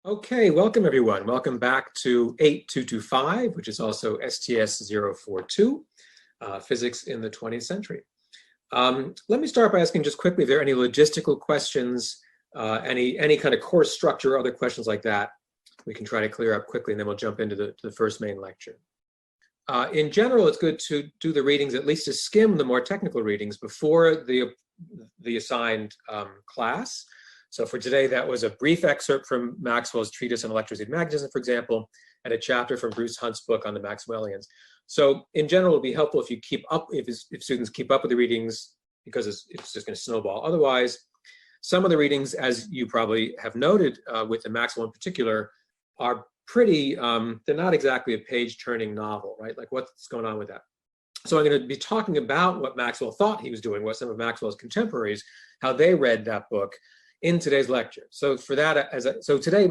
Okay, welcome everyone. Welcome back to 8225, which is also STS-042, Physics in the 20th Century. Let me start by asking just quickly if there are any logistical questions, any kind of course structure, or other questions like that we can try to clear up quickly, and then we'll jump into the first main lecture. In general, it's good to do the readings, at least to skim the more technical readings before the assigned class. So for today, that was a brief excerpt from Maxwell's treatise on electricity and magnetism, for example, and a chapter from Bruce Hunt's book on the Maxwellians. So in general, it would be helpful if you keep up, if students keep up with the readings, because it's just going to snowball. Otherwise, some of the readings, as you probably have noted with the Maxwell in particular, are pretty, they're not exactly a page-turning novel, right? Like what's going on with that? So I'm going to be talking about what Maxwell thought he was doing, what some of Maxwell's contemporaries, how they read that book in today's lecture. So for that, so today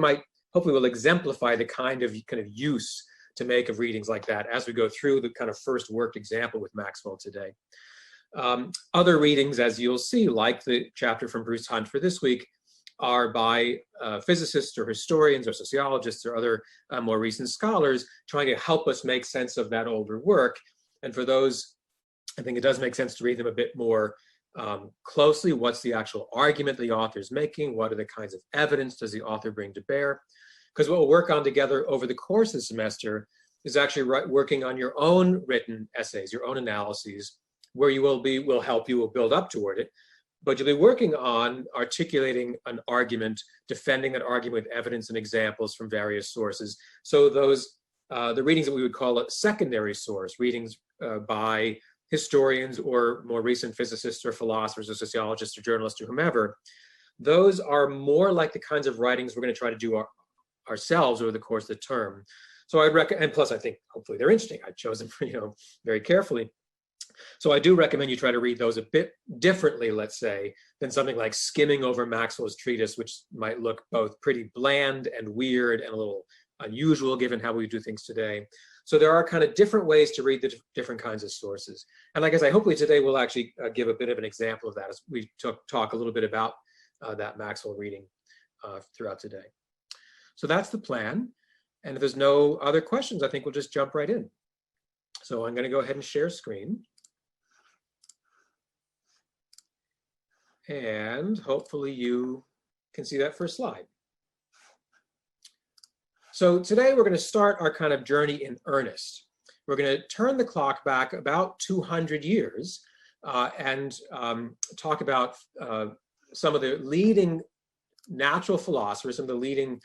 hopefully will exemplify the kind of use to make of readings like that as we go through the kind of first worked example with Maxwell today. Other readings, as you'll see, like the chapter from Bruce Hunt for this week, are by physicists or historians or sociologists or other more recent scholars trying to help us make sense of that older work. And for those, I think it does make sense to read them a bit more closely. What's the actual argument the author is making? What are the kinds of evidence does the author bring to bear? Because what we'll work on together over the course of the semester is actually working on your own written essays, your own analyses, where you will help you, will build up toward it. But you'll be working on articulating an argument, defending an argument with evidence and examples from various sources. So those, the readings that we would call a secondary source, readings by historians or more recent physicists or philosophers or sociologists or journalists or whomever, those are more like the kinds of writings we're going to try to do ourselves over the course of the term. So I'd recommend, and plus I think hopefully they're interesting. I chose them very carefully. So I do recommend you try to read those a bit differently, let's say, than something like skimming over Maxwell's treatise, which might look both pretty bland and weird and a little unusual given how we do things today. So there are kind of different ways to read the different kinds of sources. And like I say, hopefully today we'll actually give a bit of an example of that as we talk a little bit about that Maxwell reading throughout today. So that's the plan. And if there's no other questions, I think we'll just jump right in. So I'm going to go ahead and share screen. And hopefully you can see that first slide. So today we're going to start our kind of journey in earnest. We're going to turn the clock back about 200 years and talk about some of the leading natural philosophers, some of the leading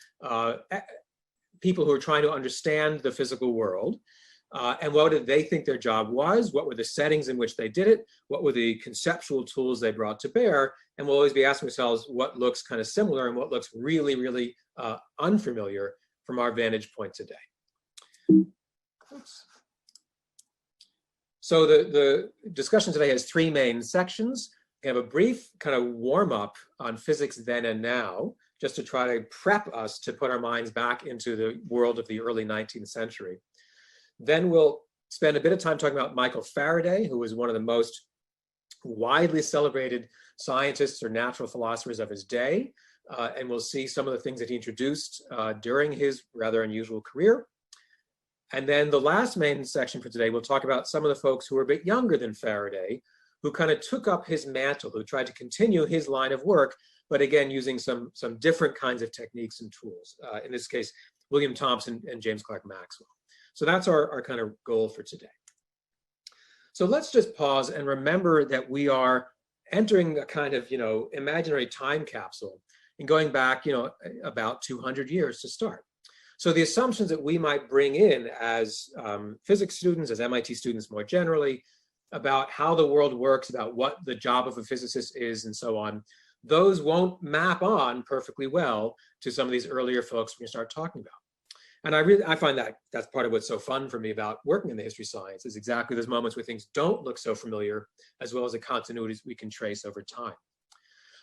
people who are trying to understand the physical world. And what did they think their job was? What were the settings in which they did it? What were the conceptual tools they brought to bear? And we'll always be asking ourselves what looks kind of similar and what looks really, really unfamiliar from our vantage point today. Oops. So the discussion today has three main sections. We have a brief kind of warm up on physics then and now, just to try to prep us to put our minds back into the world of the early 19th century. Then we'll spend a bit of time talking about Michael Faraday, who was one of the most widely celebrated scientists or natural philosophers of his day. And we'll see some of the things that he introduced during his rather unusual career. And then the last main section for today, we'll talk about some of the folks who were a bit younger than Faraday, who kind of took up his mantle, who tried to continue his line of work, but again, using some different kinds of techniques and tools. In this case, William Thomson and James Clerk Maxwell. So that's our kind of goal for today. So let's just pause and remember that we are entering a kind of, imaginary time capsule and going back, about 200 years to start. So the assumptions that we might bring in as physics students, as MIT students more generally, about how the world works, about what the job of a physicist is, and so on, those won't map on perfectly well to some of these earlier folks we're going to start talking about. And I find that that's part of what's so fun for me about working in the history science, is exactly those moments where things don't look so familiar, as well as the continuities we can trace over time.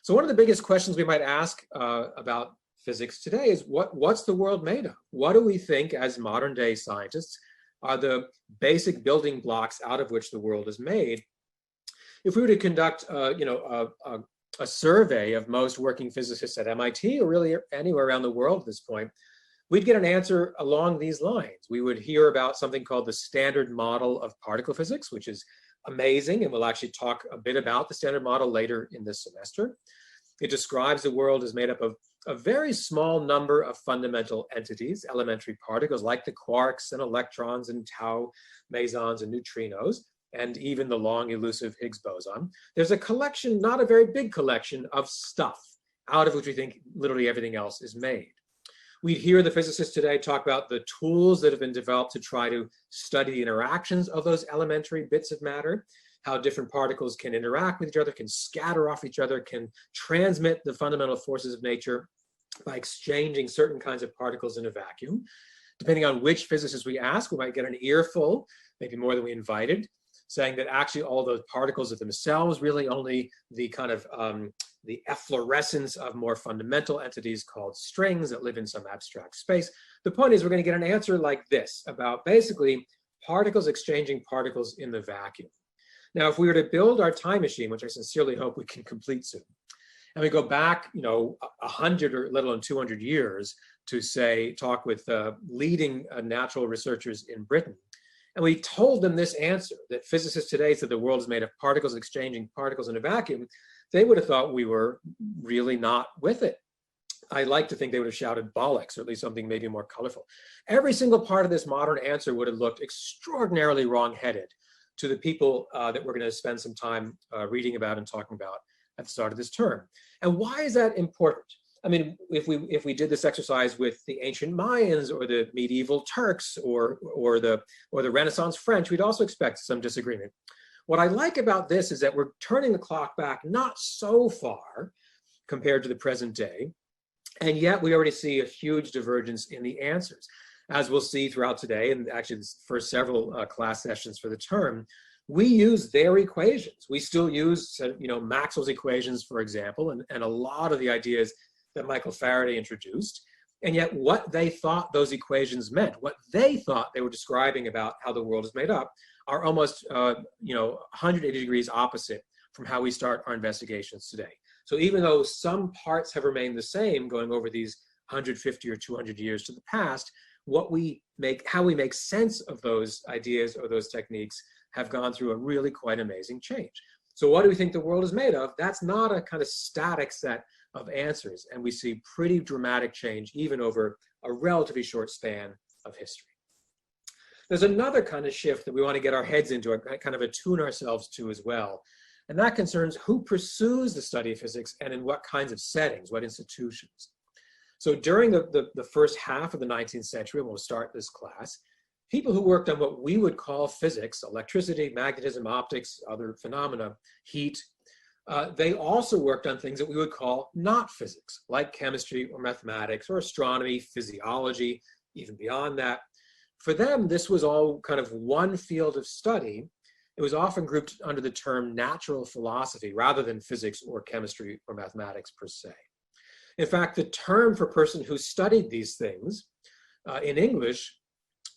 So one of the biggest questions we might ask about physics today is what's the world made of? What do we think as modern day scientists are the basic building blocks out of which the world is made? If we were to conduct a a survey of most working physicists at MIT or really anywhere around the world at this point, we'd get an answer along these lines. We would hear about something called the standard model of particle physics, which is amazing, and we'll actually talk a bit about the standard model later in this semester. It describes the world as made up of a very small number of fundamental entities, elementary particles like the quarks and electrons and tau mesons and neutrinos, and even the long elusive Higgs boson. There's a collection, not a very big collection, of stuff out of which we think literally everything else is made. We'd hear the physicists today talk about the tools that have been developed to try to study the interactions of those elementary bits of matter, how different particles can interact with each other, can scatter off each other, can transmit the fundamental forces of nature by exchanging certain kinds of particles in a vacuum. Depending on which physicist we ask, we might get an earful, maybe more than we invited, saying that actually all those particles are themselves really only the kind of the efflorescence of more fundamental entities called strings that live in some abstract space. The point is we're going to get an answer like this about basically particles exchanging particles in the vacuum. Now, if we were to build our time machine, which I sincerely hope we can complete soon, and we go back, 100 or let alone 200 years to say, talk with leading natural researchers in Britain, and we told them this answer, that physicists today said the world is made of particles exchanging particles in a vacuum, they would have thought we were really not with it. I like to think they would have shouted bollocks, or at least something maybe more colorful. Every single part of this modern answer would have looked extraordinarily wrong-headed to the people that we're going to spend some time reading about and talking about at the start of this term. And why is that important? I mean, if we did this exercise with the ancient Mayans or the medieval Turks or the Renaissance French, we'd also expect some disagreement. What I like about this is that we're turning the clock back not so far compared to the present day, and yet we already see a huge divergence in the answers. As we'll see throughout today, and actually for several class sessions for the term, we use their equations. We still use, Maxwell's equations, for example, and a lot of the ideas that Michael Faraday introduced. And yet what they thought those equations meant, what they thought they were describing about how the world is made up, are almost 180 degrees opposite from how we start our investigations today. So even though some parts have remained the same going over these 150 or 200 years to the past, how we make sense of those ideas or those techniques have gone through a really quite amazing change. So what do we think the world is made of? That's not a kind of static set of answers, and we see pretty dramatic change even over a relatively short span of history. There's another kind of shift that we want to get our heads into, kind of attune ourselves to as well, and that concerns who pursues the study of physics and in what kinds of settings, what institutions. So during the first half of the 19th century, and we'll start this class, people who worked on what we would call physics, electricity, magnetism, optics, other phenomena, heat, they also worked on things that we would call not physics, like chemistry or mathematics or astronomy, physiology, even beyond that. For them, this was all kind of one field of study. It was often grouped under the term natural philosophy rather than physics or chemistry or mathematics per se. In fact, the term for person who studied these things, in English,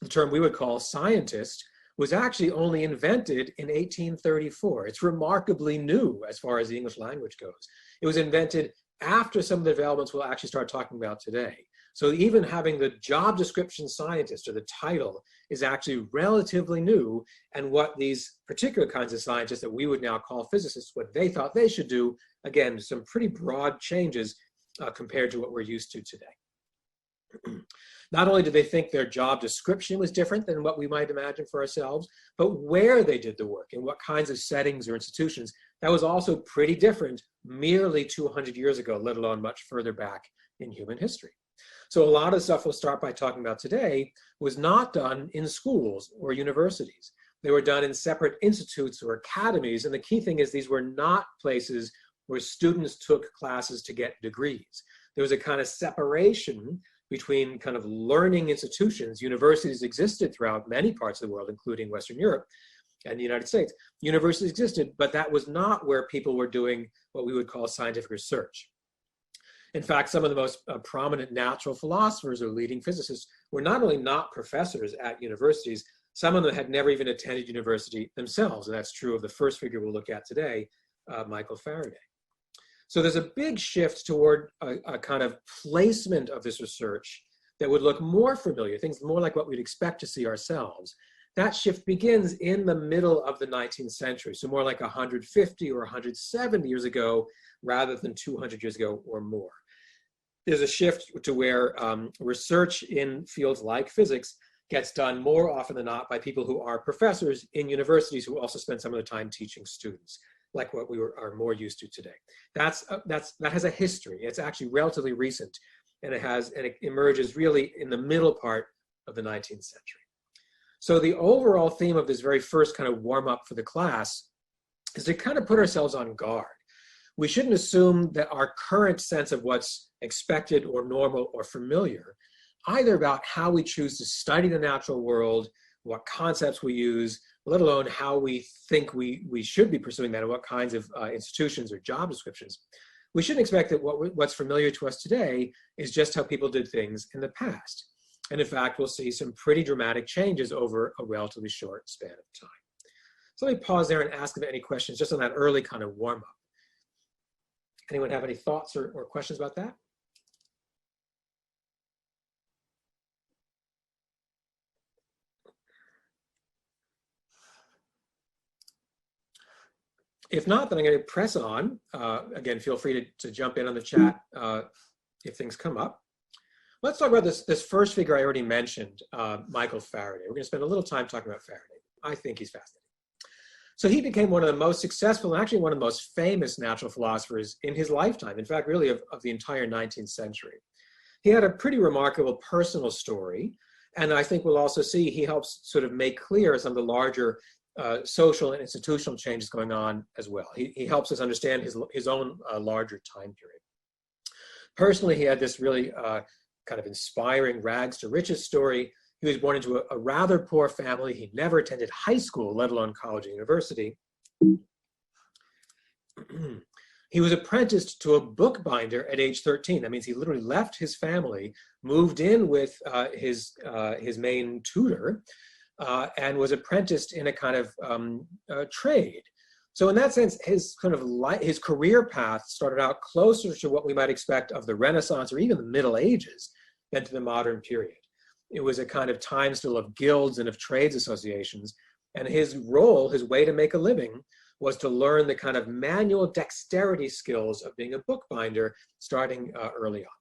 the term we would call scientist, was actually only invented in 1834. It's remarkably new as far as the English language goes. It was invented after some of the developments we'll actually start talking about today. So even having the job description scientist or the title is actually relatively new, and what these particular kinds of scientists that we would now call physicists, what they thought they should do, again, some pretty broad changes compared to what we're used to today. Not only did they think their job description was different than what we might imagine for ourselves, but where they did the work, in what kinds of settings or institutions, that was also pretty different merely 200 years ago, let alone much further back in human history. So a lot of the stuff we'll start by talking about today was not done in schools or universities. They were done in separate institutes or academies, and the key thing is these were not places where students took classes to get degrees. There was a kind of separation between kind of learning institutions. Universities existed throughout many parts of the world, including Western Europe and the United States. Universities existed, but that was not where people were doing what we would call scientific research. In fact, some of the most prominent natural philosophers or leading physicists were not only not professors at universities, some of them had never even attended university themselves, and that's true of the first figure we'll look at today, Michael Faraday. So there's a big shift toward a kind of placement of this research that would look more familiar, things more like what we'd expect to see ourselves. That shift begins in the middle of the 19th century, so more like 150 or 170 years ago, rather than 200 years ago or more. There's a shift to where research in fields like physics gets done more often than not by people who are professors in universities who also spend some of the time teaching students, like what we are more used to today. That has a history. It's actually relatively recent, and it emerges really in the middle part of the 19th century. So the overall theme of this very first kind of warm up for the class is to kind of put ourselves on guard. We shouldn't assume that our current sense of what's expected or normal or familiar, either about how we choose to study the natural world, what concepts we use, let alone how we think we should be pursuing that and what kinds of institutions or job descriptions. We shouldn't expect that what's familiar to us today is just how people did things in the past. And in fact, we'll see some pretty dramatic changes over a relatively short span of time. So let me pause there and ask if any questions just on that early kind of warm up. Anyone have any thoughts or questions about that? If not, then I'm going to press on. Again, feel free to jump in on the chat if things come up. Let's talk about this first figure I already mentioned, Michael Faraday. We're going to spend a little time talking about Faraday. I think he's fascinating. So he became one of the most successful and actually one of the most famous natural philosophers in his lifetime, in fact, really of the entire 19th century. He had a pretty remarkable personal story, and I think we'll also see he helps sort of make clear some of the larger social and institutional changes going on as well. He helps us understand his own larger time period. Personally, he had this really kind of inspiring rags to riches story. He was born into a rather poor family. He never attended high school, let alone college and university. He was apprenticed to a bookbinder at age 13. That means he literally left his family, moved in with his main tutor, and was apprenticed in a kind of trade. So in that sense, his career path started out closer to what we might expect of the Renaissance or even the Middle Ages than to the modern period. It was a kind of time still of guilds and of trades associations. And his role, his way to make a living, was to learn the kind of manual dexterity skills of being a bookbinder starting early on.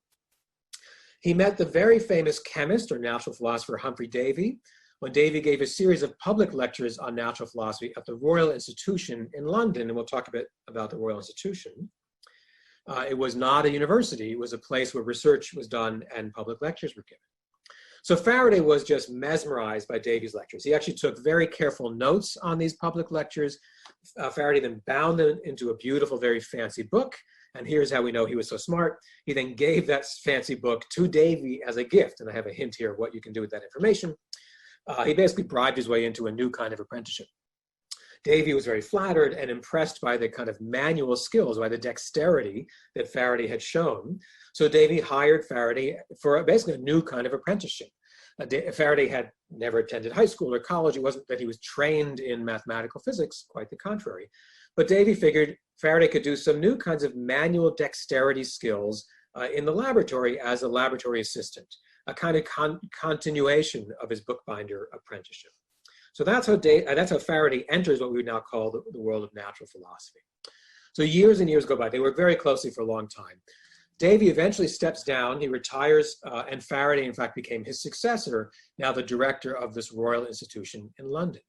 He met the very famous chemist or natural philosopher Humphrey Davy when Davy gave a series of public lectures on natural philosophy at the Royal Institution in London. And we'll talk a bit about the Royal Institution. It was not a university. It was a place where research was done and public lectures were given. So Faraday was just mesmerized by Davy's lectures. He actually took very careful notes on these public lectures. Faraday then bound them into a beautiful, very fancy book. And here's how we know he was so smart. He then gave that fancy book to Davy as a gift. And I have a hint here of what you can do with that information. He basically bribed his way into a new kind of apprenticeship. Davy was very flattered and impressed by the kind of manual skills, by the dexterity that Faraday had shown. So Davy hired Faraday for basically a new kind of apprenticeship. Faraday had never attended high school or college. It wasn't that he was trained in mathematical physics, quite the contrary. But Davy figured Faraday could do some new kinds of manual dexterity skills in the laboratory as a laboratory assistant, a kind of continuation of his bookbinder apprenticeship. So that's how Faraday enters what we would now call the world of natural philosophy. So years and years go by. They work very closely for a long time. Davy eventually steps down, he retires, and Faraday, in fact, became his successor, now the director of this Royal Institution in London.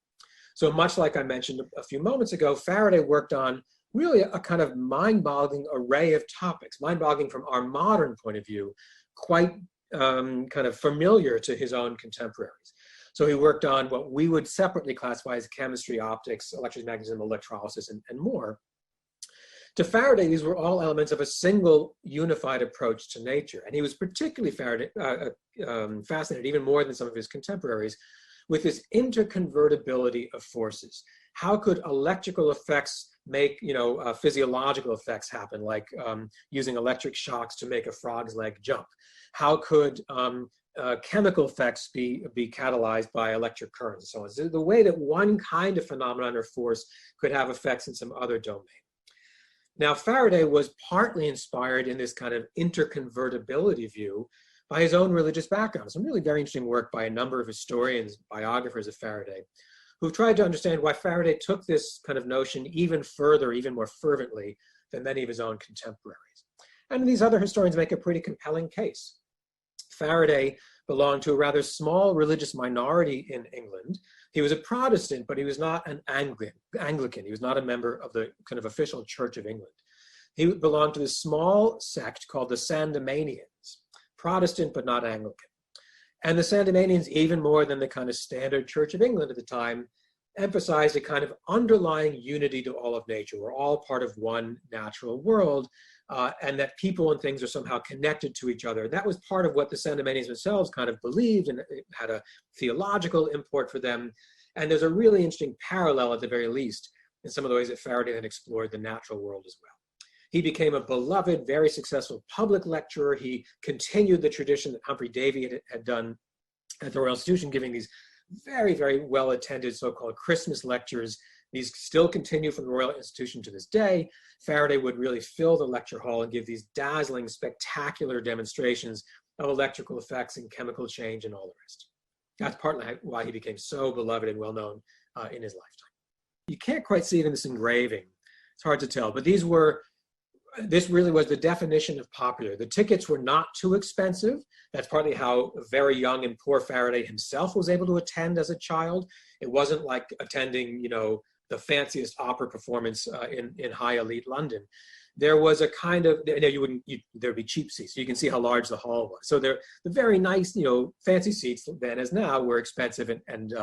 So much like I mentioned a few moments ago, Faraday worked on really a kind of mind-boggling array of topics, mind-boggling from our modern point of view, quite kind of familiar to his own contemporaries. So he worked on what we would separately classify as chemistry, optics, electromagnetism, electrolysis, and more. To Faraday, these were all elements of a single unified approach to nature. And he was particularly fascinated, even more than some of his contemporaries, with this interconvertibility of forces. How could electrical effects make physiological effects happen, like using electric shocks to make a frog's leg jump? How could chemical effects be catalyzed by electric currents and so on? So the way that one kind of phenomenon or force could have effects in some other domain. Now, Faraday was partly inspired in this kind of interconvertibility view by his own religious background. Some really very interesting work by a number of historians, biographers of Faraday, who've tried to understand why Faraday took this kind of notion even further, even more fervently than many of his own contemporaries. And these other historians make a pretty compelling case. Faraday belonged to a rather small religious minority in England. He was a Protestant, but he was not an Anglican. He was not a member of the kind of official Church of England. He belonged to this small sect called the Sandemanians, Protestant but not Anglican. And the Sandemanians, even more than the kind of standard Church of England at the time, emphasized a kind of underlying unity to all of nature. We're all part of one natural world, and that people and things are somehow connected to each other. That was part of what the Sandemanians themselves kind of believed, and it had a theological import for them. And there's a really interesting parallel, at the very least, in some of the ways that Faraday then explored the natural world as well. He became a beloved, very successful public lecturer. He continued the tradition that Humphrey Davy had done at the Royal Institution, giving these very, very well-attended so-called Christmas lectures. These still continue from the Royal Institution to this day. Faraday would really fill the lecture hall and give these dazzling, spectacular demonstrations of electrical effects and chemical change and all the rest. That's partly why he became so beloved and well-known in his lifetime. You can't quite see it in this engraving. It's hard to tell, but this really was the definition of popular. The tickets were not too expensive. That's partly how very young and poor Faraday himself was able to attend as a child. It wasn't like attending, the fanciest opera performance in high elite London. There was a kind of, there'd be cheap seats. So you can see how large the hall was. So the very nice, fancy seats then as now were expensive, and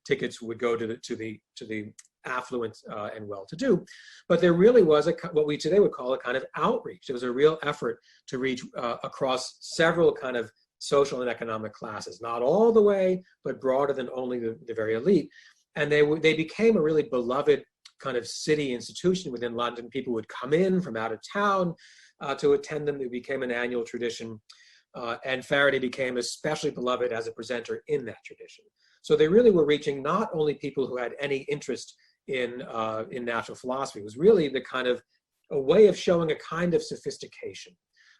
tickets would go to the affluent and well-to-do. But there really was what we today would call a kind of outreach. There was a real effort to reach across several kind of social and economic classes, not all the way, but broader than only the very elite. And they became a really beloved kind of city institution within London. People would come in from out of town to attend them. It became an annual tradition. And Faraday became especially beloved as a presenter in that tradition. So they really were reaching not only people who had any interest in natural philosophy. It was really the kind of a way of showing a kind of sophistication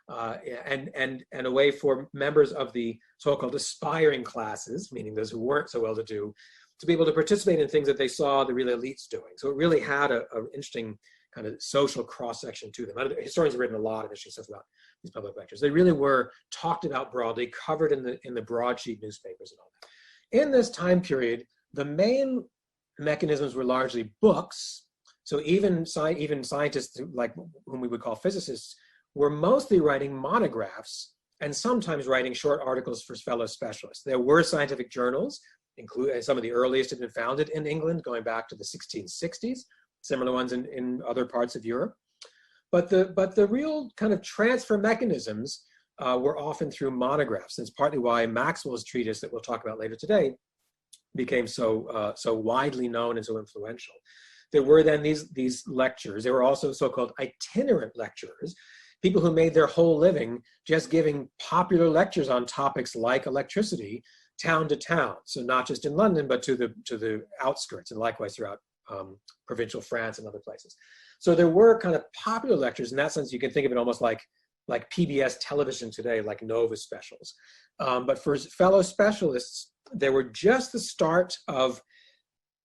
and a way for members of the so-called aspiring classes, meaning those who weren't so well-to-do, to be able to participate in things that they saw the real elites doing. So it really had an interesting kind of social cross-section to them. Historians have written a lot of interesting stuff about these public lectures. They really were talked about broadly, covered in the broadsheet newspapers and all that. In this time period, the main mechanisms were largely books. So even scientists, like whom we would call physicists, were mostly writing monographs and sometimes writing short articles for fellow specialists. There were scientific journals, including some of the earliest had been founded in England, going back to the 1660s, similar ones in other parts of Europe. But the real kind of transfer mechanisms were often through monographs. That's partly why Maxwell's treatise that we'll talk about later today became so widely known and so influential. There were then these lectures. There were also so-called itinerant lecturers, people who made their whole living just giving popular lectures on topics like electricity, town to town. So not just in London, but to the outskirts, and likewise throughout provincial France and other places. So there were kind of popular lectures. In that sense, you can think of it almost like PBS television today, like Nova specials. But for fellow specialists, there were just the start of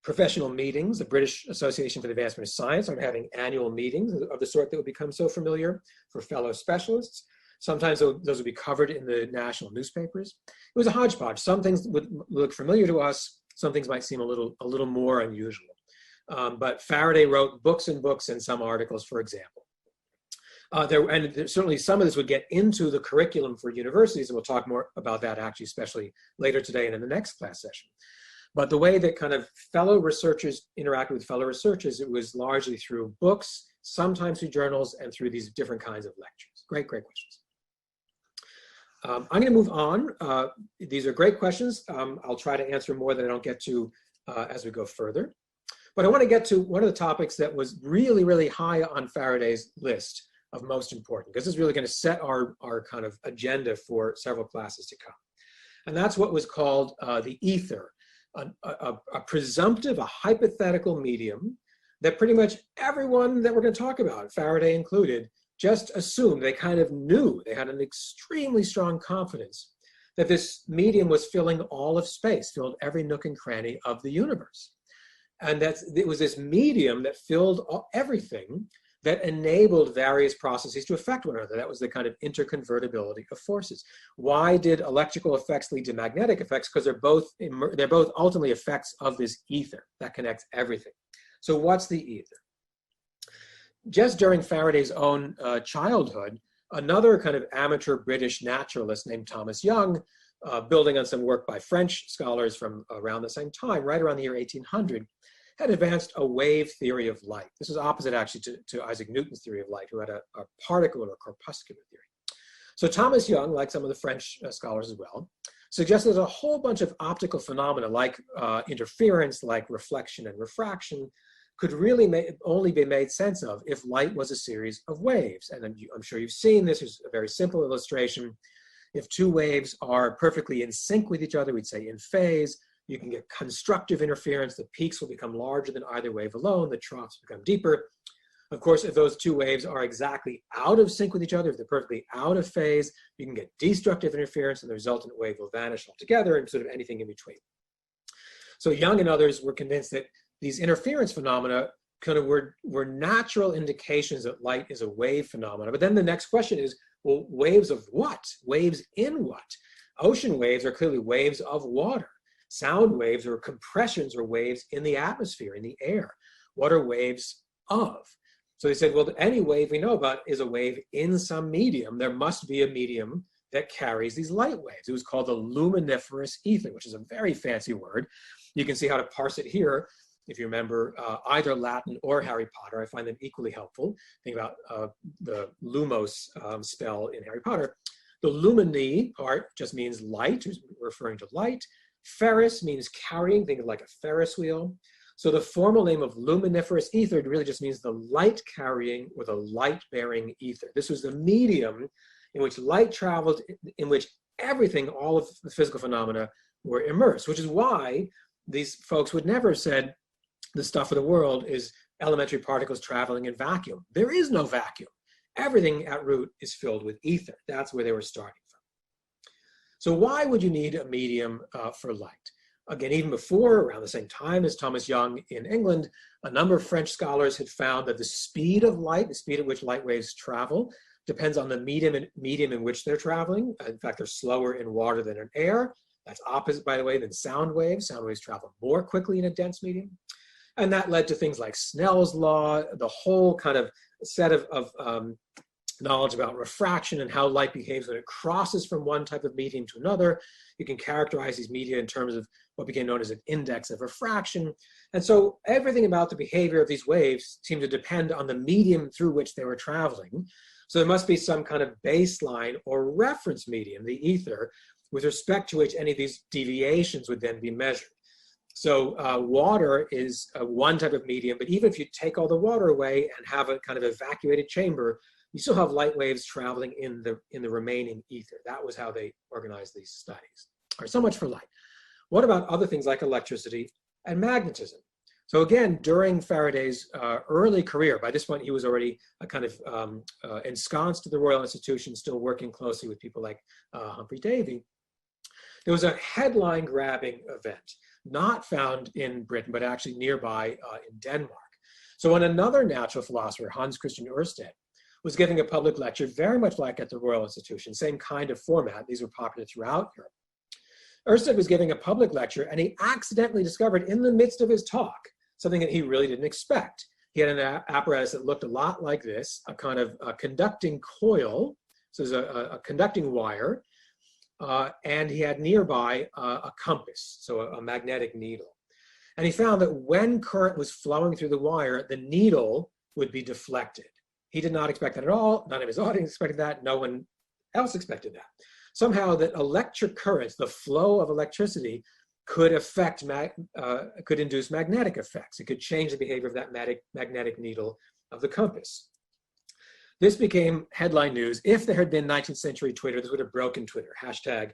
professional meetings. The British Association for the Advancement of Science started having annual meetings of the sort that would become so familiar for fellow specialists. Sometimes those would be covered in the national newspapers. It was a hodgepodge. Some things would look familiar to us. Some things might seem a little more unusual. But Faraday wrote books and books and some articles, for example. Certainly some of this would get into the curriculum for universities, and we'll talk more about that actually, especially later today and in the next class session. But the way that kind of fellow researchers interacted with fellow researchers, it was largely through books, sometimes through journals, and through these different kinds of lectures. Great questions. I'm going to move on. These are great questions. I'll try to answer more than I don't get to as we go further. But I want to get to one of the topics that was really, really high on Faraday's list of most important, because this is really going to set our kind of agenda for several classes to come. And that's what was called the ether, a presumptive, a hypothetical medium that pretty much everyone that we're going to talk about, Faraday included, just assumed, they kind of knew, they had an extremely strong confidence that this medium was filling all of space, filled every nook and cranny of the universe. And that it was this medium that filled everything, that enabled various processes to affect one another. That was the kind of interconvertibility of forces. Why did electrical effects lead to magnetic effects? Because they're both ultimately effects of this ether that connects everything. So what's the ether? Just during Faraday's own childhood, another kind of amateur British naturalist named Thomas Young, building on some work by French scholars from around the same time, right around the year 1800, had advanced a wave theory of light. This is opposite actually to Isaac Newton's theory of light, who had a particle or corpuscular theory. So Thomas Young, like some of the French scholars as well, suggested a whole bunch of optical phenomena like interference, like reflection and refraction, could really only be made sense of if light was a series of waves. And I'm sure you've seen this. Is a very simple illustration. If two waves are perfectly in sync with each other, we'd say in phase, you can get constructive interference. The peaks will become larger than either wave alone. The troughs become deeper. Of course, if those two waves are exactly out of sync with each other, if they're perfectly out of phase, you can get destructive interference, and the resultant wave will vanish altogether, and sort of anything in between. So Young and others were convinced that these interference phenomena kind of were natural indications that light is a wave phenomena. But then the next question is, well, waves of what? Waves in what? Ocean waves are clearly waves of water. Sound waves or compressions or waves in the atmosphere, in the air. What are waves of? So they said, well, any wave we know about is a wave in some medium. There must be a medium that carries these light waves. It was called the luminiferous ether, which is a very fancy word. You can see how to parse it here. If you remember either Latin or Harry Potter, I find them equally helpful. Think about the lumos spell in Harry Potter. The lumini part just means light, referring to light. Ferrous means carrying, think of like a Ferris wheel. So the formal name of luminiferous ether really just means the light carrying or the light bearing ether. This was the medium in which light traveled, in which everything, all of the physical phenomena were immersed, which is why these folks would never have said the stuff of the world is elementary particles traveling in vacuum. There is no vacuum. Everything at root is filled with ether. That's where they were starting from. So why would you need a medium for light? Again, even before, around the same time as Thomas Young in England, a number of French scholars had found that the speed of light, the speed at which light waves travel, depends on the medium in which they're traveling. In fact, they're slower in water than in air. That's opposite, by the way, than sound waves. Sound waves travel more quickly in a dense medium. And that led to things like Snell's law, the whole kind of set of knowledge about refraction and how light behaves when it crosses from one type of medium to another. You can characterize these media in terms of what became known as an index of refraction. And so everything about the behavior of these waves seemed to depend on the medium through which they were traveling. So there must be some kind of baseline or reference medium, the ether, with respect to which any of these deviations would then be measured. So water is one type of medium, but even if you take all the water away and have a kind of evacuated chamber, you still have light waves traveling in the remaining ether. That was how they organized these studies. All right, so much for light. What about other things like electricity and magnetism? So again, during Faraday's early career, by this point he was already a kind of ensconced at the Royal Institution, still working closely with people like Humphrey Davy. There was a headline-grabbing event, not found in Britain, but actually nearby in Denmark. So when another natural philosopher, Hans Christian Ørsted, was giving a public lecture, very much like at the Royal Institution, same kind of format. These were popular throughout Europe. Ørsted was giving a public lecture, and he accidentally discovered in the midst of his talk something that he really didn't expect. He had an apparatus that looked a lot like this, a kind of conducting coil, so there's a conducting wire, and he had nearby a compass, so a magnetic needle. And he found that when current was flowing through the wire, the needle would be deflected. He did not expect that at all. None of his audience expected that. No one else expected that. Somehow that electric currents, the flow of electricity, could could induce magnetic effects. It could change the behavior of that magnetic needle of the compass. This became headline news. If there had been 19th century Twitter, this would have broken Twitter. Hashtag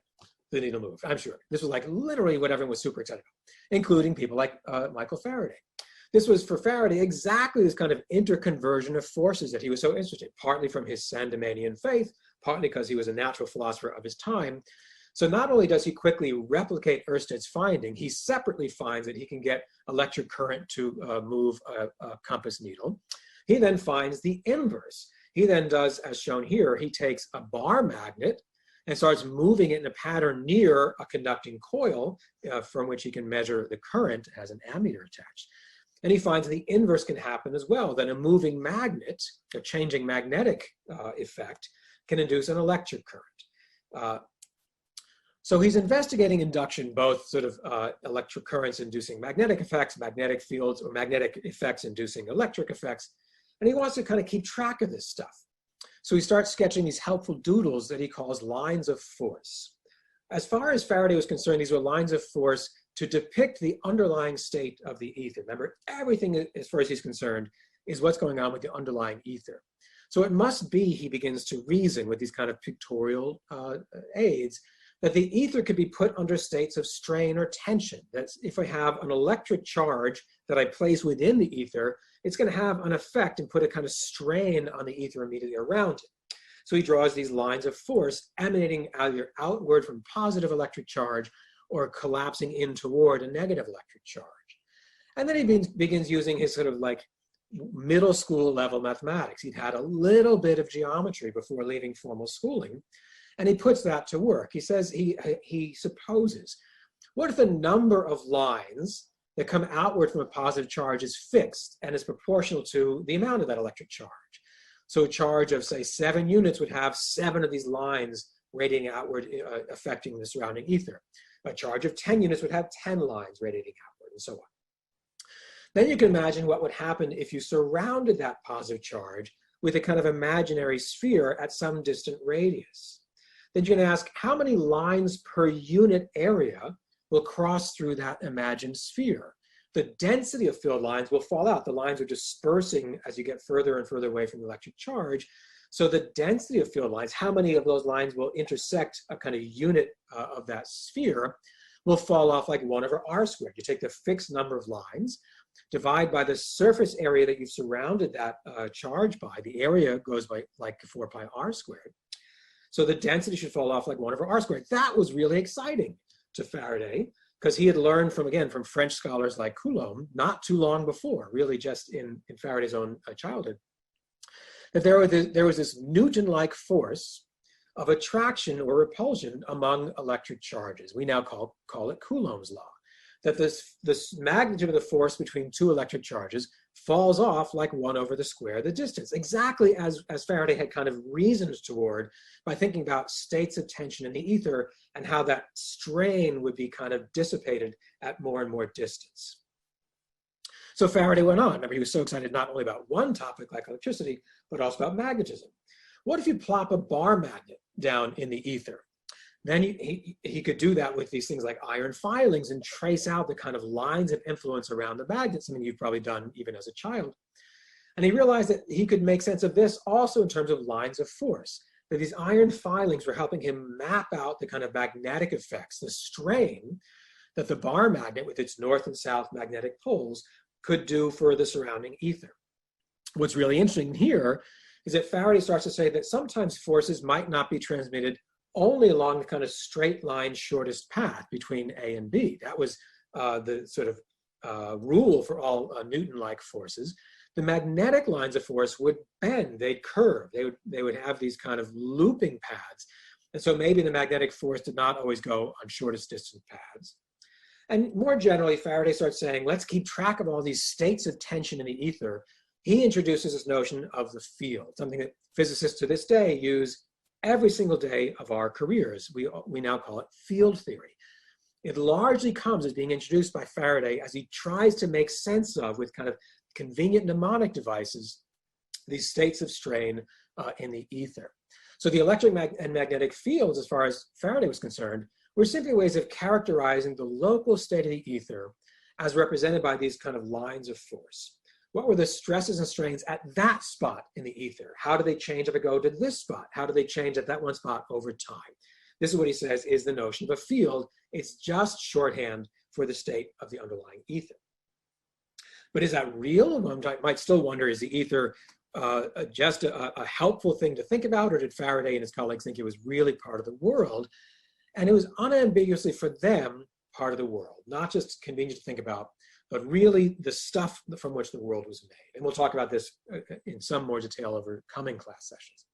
the needle moved, I'm sure. This was like literally what everyone was super excited about, including people like Michael Faraday. This was for Faraday exactly this kind of interconversion of forces that he was so interested in, partly from his Sandemanian faith, partly because he was a natural philosopher of his time. So not only does he quickly replicate Ørsted's finding, he separately finds that he can get electric current to move a compass needle. He then finds the inverse. He then does, as shown here, he takes a bar magnet and starts moving it in a pattern near a conducting coil from which he can measure the current, as an ammeter attached. And he finds the inverse can happen as well, that a moving magnet, a changing magnetic effect, can induce an electric current. So he's investigating induction, both sort of electric currents inducing magnetic effects, magnetic fields, or magnetic effects inducing electric effects. And he wants to kind of keep track of this stuff. So he starts sketching these helpful doodles that he calls lines of force. As far as Faraday was concerned, these were lines of force to depict the underlying state of the ether. Remember, everything, as far as he's concerned, is what's going on with the underlying ether. So it must be, he begins to reason with these kind of pictorial aids, that the ether could be put under states of strain or tension. That's if I have an electric charge that I place within the ether, it's going to have an effect and put a kind of strain on the ether immediately around it. So he draws these lines of force emanating either outward from positive electric charge or collapsing in toward a negative electric charge. And then he begins using his sort of like middle school level mathematics. He'd had a little bit of geometry before leaving formal schooling, and he puts that to work. He says, he supposes, what if the number of lines that come outward from a positive charge is fixed and is proportional to the amount of that electric charge? So a charge of, say, 7 units would have 7 of these lines radiating outward, affecting the surrounding ether. A charge of 10 units would have 10 lines radiating outward, and so on. Then you can imagine what would happen if you surrounded that positive charge with a kind of imaginary sphere at some distant radius. Then you can ask, how many lines per unit area will cross through that imagined sphere? The density of field lines will fall out. The lines are dispersing as you get further and further away from the electric charge. So the density of field lines, how many of those lines will intersect a kind of unit of that sphere, will fall off like 1 over r squared. You take the fixed number of lines, divide by the surface area that you've surrounded that charge by. The area goes by like 4 pi r squared. So the density should fall off like 1 over r squared. That was really exciting to Faraday, because he had learned from, again, from French scholars like Coulomb, not too long before, really just in Faraday's own childhood, that there was this Newton-like force of attraction or repulsion among electric charges. We now call it Coulomb's law, that this magnitude of the force between 2 electric charges falls off like 1 over the square of the distance, exactly as Faraday had kind of reasoned toward by thinking about states of tension in the ether and how that strain would be kind of dissipated at more and more distance. So Faraday went on. Remember, he was so excited not only about one topic like electricity, but also about magnetism. What if you plop a bar magnet down in the ether? Then he could do that with these things like iron filings and trace out the kind of lines of influence around the magnets, something you've probably done even as a child. And he realized that he could make sense of this also in terms of lines of force, that these iron filings were helping him map out the kind of magnetic effects, the strain that the bar magnet with its north and south magnetic poles could do for the surrounding ether. What's really interesting here is that Faraday starts to say that sometimes forces might not be transmitted only along the kind of straight line shortest path between A and B. That was the sort of rule for all Newton-like forces. The magnetic lines of force would bend, they'd curve, they would have these kind of looping paths. And so maybe the magnetic force did not always go on shortest distance paths. And more generally, Faraday starts saying, let's keep track of all these states of tension in the ether. He introduces this notion of the field, something that physicists to this day use every single day of our careers. We now call it field theory. It largely comes as being introduced by Faraday as he tries to make sense of, with kind of convenient mnemonic devices, these states of strain in the ether. So the electric and magnetic fields, as far as Faraday was concerned, were simply ways of characterizing the local state of the ether as represented by these kind of lines of force. What were the stresses and strains at that spot in the ether? How do they change if I go to this spot? How do they change at that one spot over time? This is what he says is the notion of a field. It's just shorthand for the state of the underlying ether. But is that real? One might still wonder, is the ether just a helpful thing to think about, or did Faraday and his colleagues think it was really part of the world? And it was unambiguously for them part of the world, not just convenient to think about, but really the stuff from which the world was made. And we'll talk about this in some more detail over coming class sessions.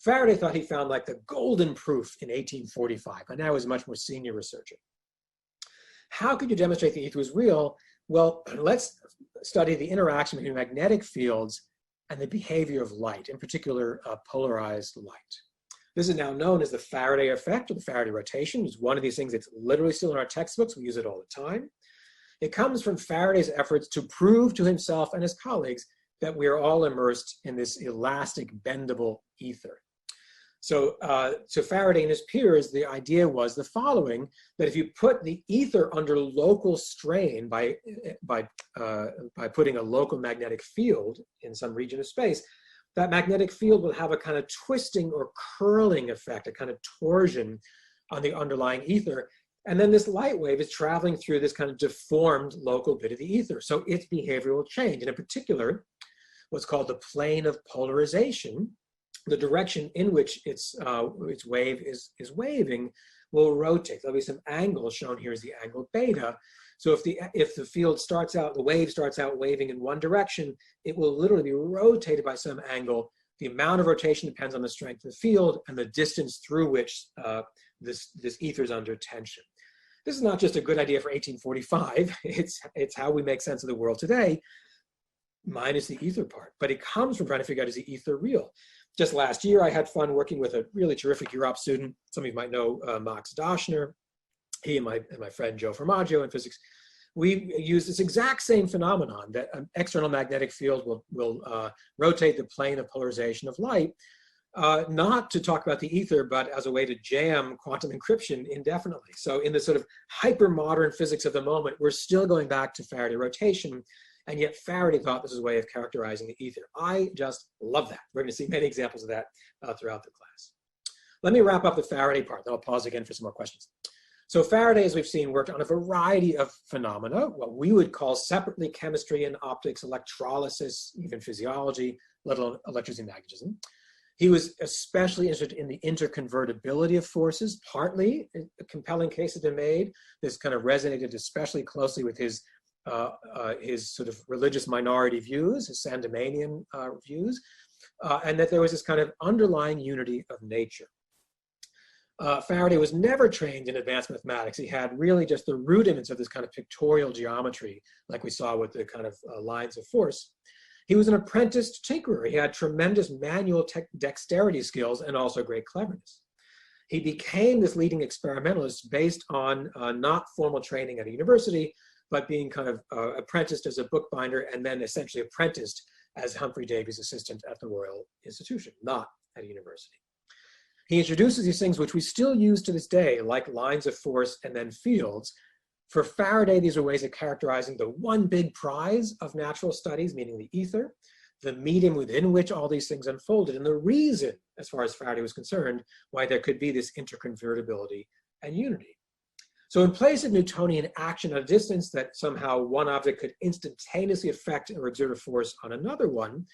Faraday thought he found like the golden proof in 1845, and now he's a much more senior researcher. How could you demonstrate the ether was real? Well, let's study the interaction between magnetic fields and the behavior of light, in particular polarized light. This is now known as the Faraday effect, or the Faraday rotation. It's one of these things that's literally still in our textbooks. We use it all the time. It comes from Faraday's efforts to prove to himself and his colleagues that we are all immersed in this elastic, bendable ether. So Faraday and his peers, the idea was the following, that if you put the ether under local strain by putting a local magnetic field in some region of space, that magnetic field will have a kind of twisting or curling effect, a kind of torsion on the underlying ether. And then this light wave is traveling through this kind of deformed local bit of the ether. So its behavior will change. And in particular, what's called the plane of polarization, the direction in which its wave is waving, will rotate. There'll be some angle shown here as the angle beta. So if the field starts out, the wave starts out waving in one direction, it will literally be rotated by some angle. The amount of rotation depends on the strength of the field and the distance through which this ether is under tension. This is not just a good idea for 1845. It's how we make sense of the world today, minus the ether part. But it comes from trying to figure out, is the ether real? Just last year, I had fun working with a really terrific Europe student. Some of you might know Max Doschner. He and my friend Joe Formaggio in physics. We use this exact same phenomenon, that an external magnetic field will rotate the plane of polarization of light, not to talk about the ether, but as a way to jam quantum encryption indefinitely. So in the sort of hyper-modern physics of the moment, we're still going back to Faraday rotation, and yet Faraday thought this was a way of characterizing the ether. I just love that. We're going to see many examples of that throughout the class. Let me wrap up the Faraday part, then I'll pause again for some more questions. So Faraday, as we've seen, worked on a variety of phenomena, what we would call separately chemistry and optics, electrolysis, even physiology, let alone electricity and magnetism. He was especially interested in the interconvertibility of forces. Partly, a compelling case has been made. This kind of resonated especially closely with his sort of religious minority views, his Sandemanian views, and that there was this kind of underlying unity of nature. Faraday was never trained in advanced mathematics. He had really just the rudiments of this kind of pictorial geometry, like we saw with the kind of lines of force. He was an apprenticed tinkerer. He had tremendous manual dexterity skills and also great cleverness. He became this leading experimentalist based on not formal training at a university, but being kind of apprenticed as a bookbinder and then essentially apprenticed as Humphrey Davy's assistant at the Royal Institution, not at a university. He introduces these things which we still use to this day, like lines of force and then fields. For Faraday, these are ways of characterizing the one big prize of natural studies, meaning the ether, the medium within which all these things unfolded, and the reason, as far as Faraday was concerned, why there could be this interconvertibility and unity. So in place of Newtonian action at a distance that somehow one object could instantaneously affect or exert a force on another one,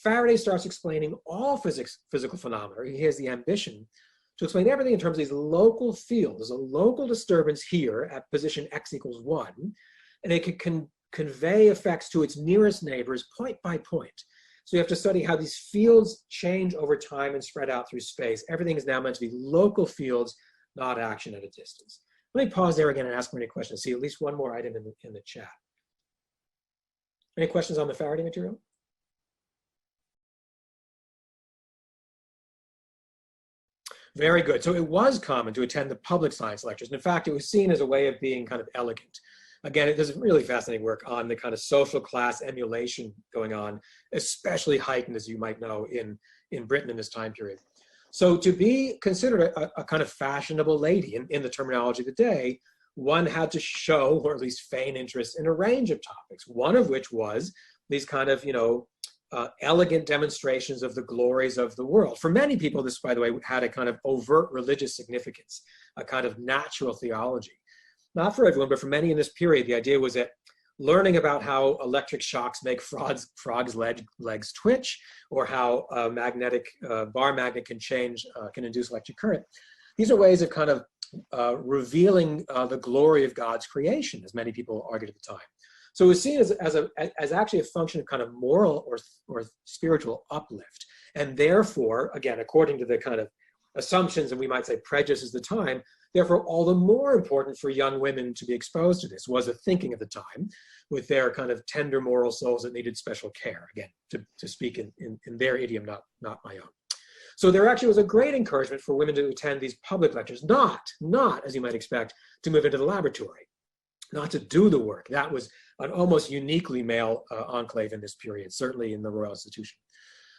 Faraday starts explaining all physical phenomena. He has the ambition to explain everything in terms of these local fields. There's a local disturbance here at position x equals 1, and it can convey effects to its nearest neighbors point by point. So you have to study how these fields change over time and spread out through space. Everything is now meant to be local fields, not action at a distance. Let me pause there again and ask for any questions. See at least one more item in the chat. Any questions on the Faraday material? Very good. So it was common to attend the public science lectures. And in fact, it was seen as a way of being kind of elegant. Again, it does really fascinating work on the kind of social class emulation going on, especially heightened, as you might know, in Britain in this time period. So to be considered a kind of fashionable lady in the terminology of the day, one had to show, or at least feign interest in a range of topics, one of which was these kind of, elegant demonstrations of the glories of the world. For many people, this, by the way, had a kind of overt religious significance, a kind of natural theology. Not for everyone, but for many in this period, the idea was that learning about how electric shocks make frogs' legs twitch, or how a magnetic bar magnet can induce electric current. These are ways of kind of revealing the glory of God's creation, as many people argued at the time. So it was seen as actually a function of kind of moral or spiritual uplift. And therefore, again, according to the kind of assumptions and we might say prejudices of the time, therefore all the more important for young women to be exposed to this was the thinking of the time, with their kind of tender moral souls that needed special care, again, to speak in their idiom, not my own. So there actually was a great encouragement for women to attend these public lectures, not, as you might expect, to move into the laboratory, not to do the work. That was an almost uniquely male enclave in this period, certainly in the Royal Institution.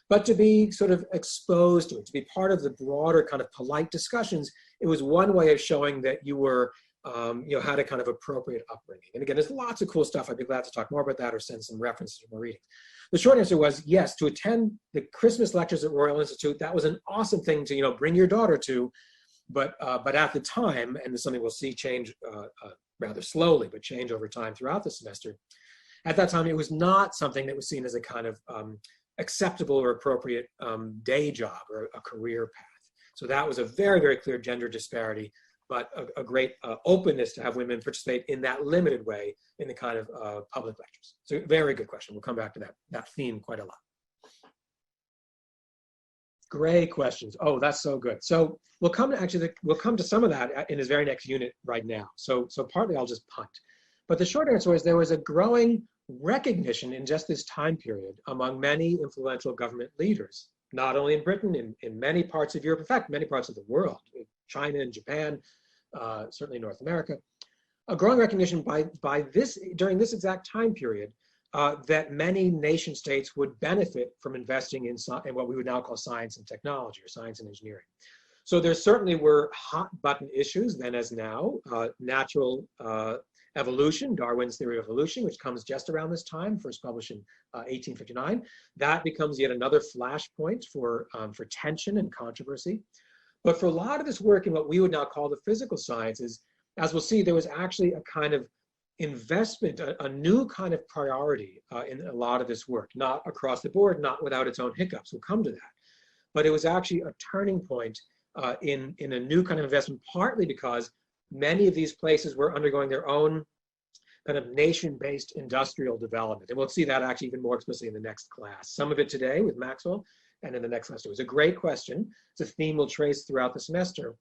But to be sort of exposed to it, to be part of the broader kind of polite discussions, it was one way of showing that you were, had a kind of appropriate upbringing. And again, there's lots of cool stuff. I'd be glad to talk more about that or send some references to more readings. The short answer was yes, to attend the Christmas lectures at Royal Institute, that was an awesome thing to, bring your daughter to. But at the time, and this is something we'll see change rather slowly, but change over time throughout the semester, at that time, it was not something that was seen as a kind of acceptable or appropriate day job or a career path. So that was a very, very clear gender disparity, but a great openness to have women participate in that limited way in the kind of public lectures. So very good question. We'll come back to that theme quite a lot. Great questions. Oh, that's so good. So we'll come to some of that in this very next unit right now. So partly I'll just punt. But the short answer is there was a growing recognition in just this time period among many influential government leaders, not only in Britain, in many parts of Europe, in fact, many parts of the world, China and Japan, certainly North America, a growing recognition during this exact time period that many nation states would benefit from investing in what we would now call science and technology, or science and engineering. So there certainly were hot button issues then as now, natural evolution, Darwin's theory of evolution, which comes just around this time, first published in 1859. That becomes yet another flashpoint for tension and controversy. But for a lot of this work in what we would now call the physical sciences, as we'll see, there was actually a kind of investment, a new kind of priority in a lot of this work, not across the board, not without its own hiccups. We'll come to that. But it was actually a turning point in a new kind of investment, partly because many of these places were undergoing their own kind of nation-based industrial development. And we'll see that actually even more explicitly in the next class. Some of it today with Maxwell, and in the next semester. It was a great question. It's a theme we'll trace throughout the semester.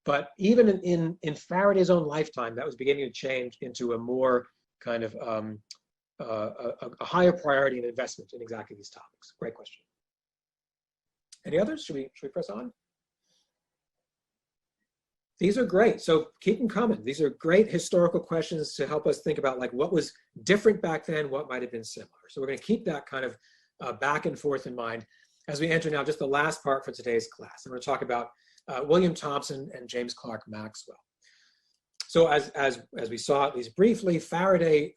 But even in Faraday's own lifetime, that was beginning to change into a more kind of a higher priority and investment in exactly these topics. Great question. Any others? Should we press on? These are great. So keep them coming. These are great historical questions to help us think about like what was different back then, what might have been similar. So we're going to keep that kind of back and forth in mind as we enter now just the last part for today's class. I'm going to talk about William Thomson and James Clerk Maxwell. So as we saw at least briefly, Faraday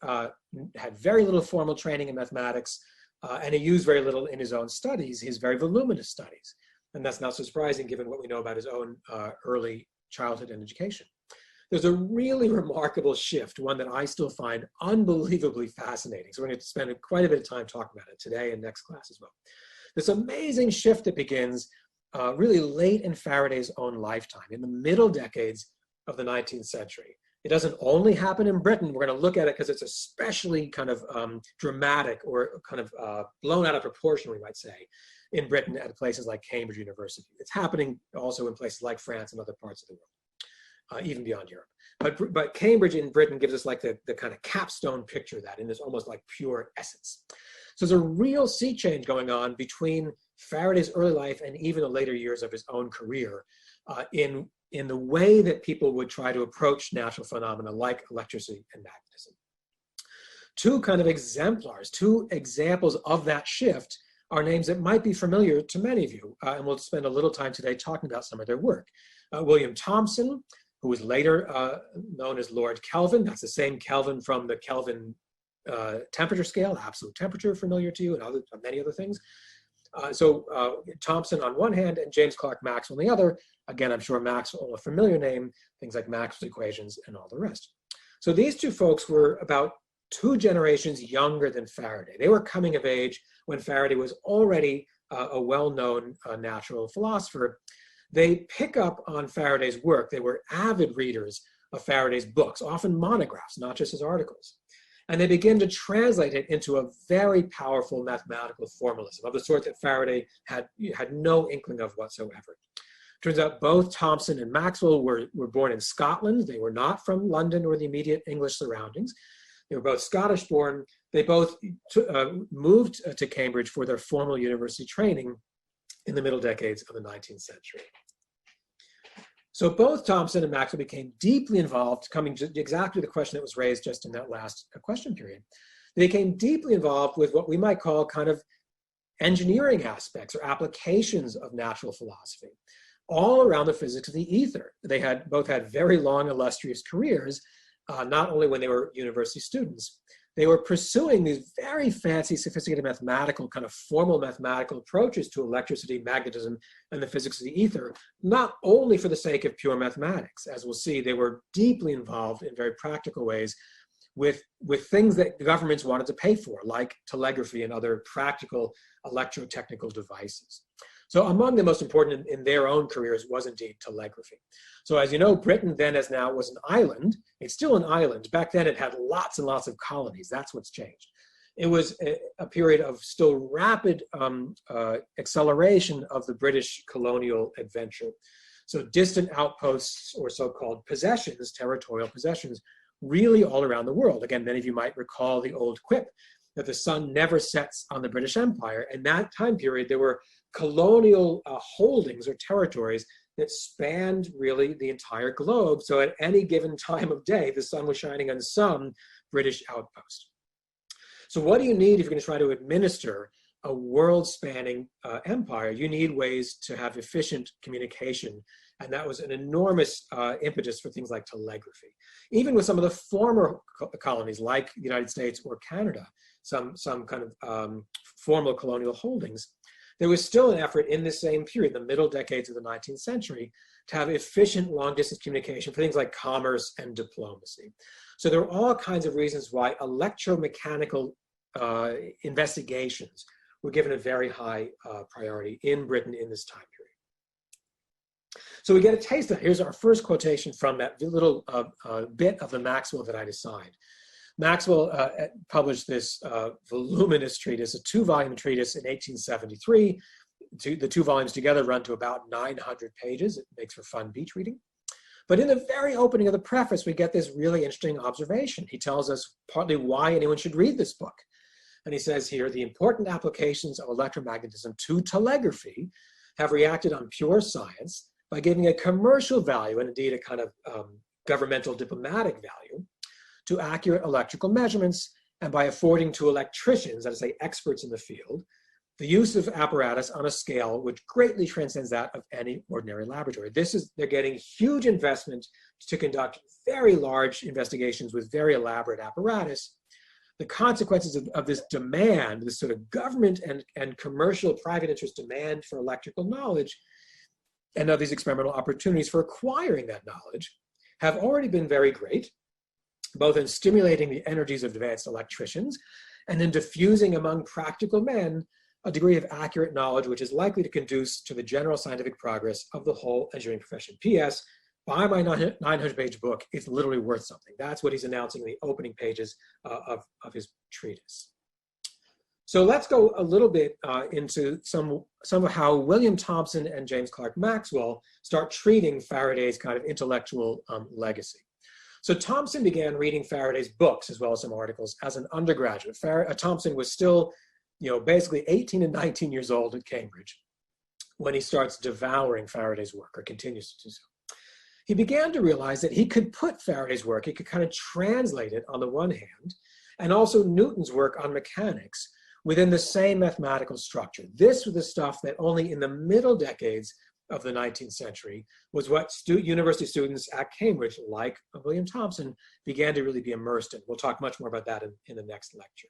had very little formal training in mathematics, and he used very little in his own studies, his very voluminous studies. And that's not so surprising given what we know about his own early childhood and education. There's a really remarkable shift, one that I still find unbelievably fascinating. So we're going to spend quite a bit of time talking about it today and next class as well. This amazing shift that begins really late in Faraday's own lifetime, in the middle decades of the 19th century. It doesn't only happen in Britain. We're going to look at it because it's especially kind of dramatic or kind of blown out of proportion, we might say, in Britain at places like Cambridge University. It's happening also in places like France and other parts of the world, even beyond Europe. But Cambridge in Britain gives us like the kind of capstone picture of that in this almost like pure essence. So there's a real sea change going on between Faraday's early life and even the later years of his own career in the way that people would try to approach natural phenomena like electricity and magnetism. Two kind of exemplars, two examples of that shift are names that might be familiar to many of you, and we'll spend a little time today talking about some of their work. William Thomson, who was later known as Lord Kelvin. That's the same Kelvin from the Kelvin temperature scale, absolute temperature, familiar to you, and many other things. So Thomson on one hand and James Clerk Maxwell on the other. Again, I'm sure Maxwell, a familiar name, things like Maxwell's equations and all the rest. So these two folks were about 2 generations younger than Faraday. They were coming of age when Faraday was already a well-known natural philosopher. They pick up on Faraday's work. They were avid readers of Faraday's books, often monographs, not just his articles. And they begin to translate it into a very powerful mathematical formalism of the sort that Faraday had no inkling of whatsoever. Turns out both Thomson and Maxwell were born in Scotland. They were not from London or the immediate English surroundings. They were both Scottish born. They both moved to Cambridge for their formal university training in the middle decades of the 19th century. So both Thomson and Maxwell became deeply involved, coming to exactly the question that was raised just in that last question period. They became deeply involved with what we might call kind of engineering aspects or applications of natural philosophy, all around the physics of the ether. They both had very long, illustrious careers, not only when they were university students. They were pursuing these very fancy, sophisticated mathematical, kind of formal mathematical approaches to electricity, magnetism, and the physics of the ether, not only for the sake of pure mathematics. As we'll see, they were deeply involved in very practical ways with things that governments wanted to pay for, like telegraphy and other practical electrotechnical devices. So among the most important in their own careers was indeed telegraphy. So as you know, Britain then as now was an island. It's still an island. Back then it had lots and lots of colonies. That's what's changed. It was a period of still rapid acceleration of the British colonial adventure. So distant outposts or so-called possessions, territorial possessions, really all around the world. Again, many of you might recall the old quip that the sun never sets on the British Empire. In that time period, there were colonial holdings or territories that spanned really the entire globe. So at any given time of day, the sun was shining on some British outpost. So what do you need if you're going to try to administer a world-spanning empire? You need ways to have efficient communication. And that was an enormous impetus for things like telegraphy. Even with some of the former colonies like the United States or Canada, some kind of formal colonial holdings, there was still an effort in this same period, the middle decades of the 19th century, to have efficient long-distance communication for things like commerce and diplomacy. So there are all kinds of reasons why electromechanical investigations were given a very high priority in Britain in this time period. So we get a taste of it. Here's our first quotation from that little bit of the Maxwell that I assigned. Maxwell published this voluminous treatise, a 2-volume treatise in 1873. The 2 volumes together run to about 900 pages. It makes for fun beach reading. But in the very opening of the preface, we get this really interesting observation. He tells us partly why anyone should read this book. And he says here, the important applications of electromagnetism to telegraphy have reacted on pure science by giving a commercial value and indeed a kind of governmental diplomatic value to accurate electrical measurements, and by affording to electricians, that is to say experts in the field, the use of apparatus on a scale which greatly transcends that of any ordinary laboratory. They're getting huge investment to conduct very large investigations with very elaborate apparatus. The consequences of this demand, this sort of government and commercial private interest demand for electrical knowledge, and of these experimental opportunities for acquiring that knowledge, have already been very great, both in stimulating the energies of advanced electricians and in diffusing among practical men a degree of accurate knowledge which is likely to conduce to the general scientific progress of the whole engineering profession. P.S. Buy my 900-page book. It's literally worth something. That's what he's announcing in the opening pages of his treatise. So let's go a little bit into some of how William Thomson and James Clerk Maxwell start treating Faraday's kind of intellectual legacy. So Thomson began reading Faraday's books as well as some articles as an undergraduate. Thomson was still, basically 18 and 19 years old at Cambridge when he starts devouring Faraday's work, or continues to do so. He began to realize that he could put Faraday's work, he could kind of translate it on the one hand, and also Newton's work on mechanics within the same mathematical structure. This was the stuff that only in the middle decades of the 19th century was what university students at Cambridge, like William Thomson, began to really be immersed in. We'll talk much more about that in the next lecture.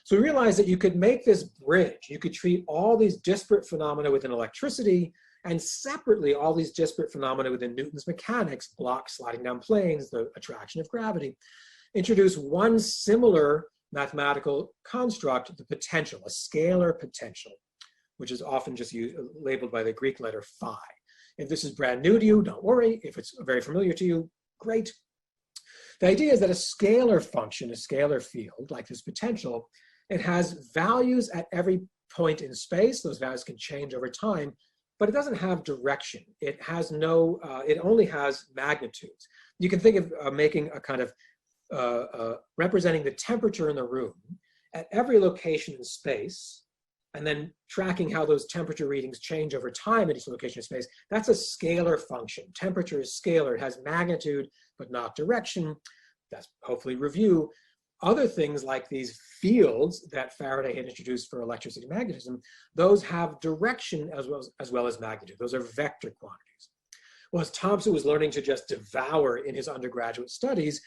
So we realized that you could make this bridge. You could treat all these disparate phenomena within electricity and separately all these disparate phenomena within Newton's mechanics, blocks sliding down planes, the attraction of gravity. introduce one similar mathematical construct, the potential, a scalar potential, which is often just labeled by the Greek letter phi. If this is brand new to you, don't worry. If it's very familiar to you, great. The idea is that a scalar function, a scalar field, like this potential, it has values at every point in space. Those values can change over time, but it doesn't have direction. It has no, it only has magnitudes. You can think of making a kind of representing the temperature in the room at every location in space, and then tracking how those temperature readings change over time in each location in space. That's a scalar function. Temperature is scalar. It has magnitude, but not direction. That's hopefully review. Other things like these fields that Faraday had introduced for electricity magnetism, those have direction as well as magnitude. Those are vector quantities. Well, as Thomson was learning to just devour in his undergraduate studies,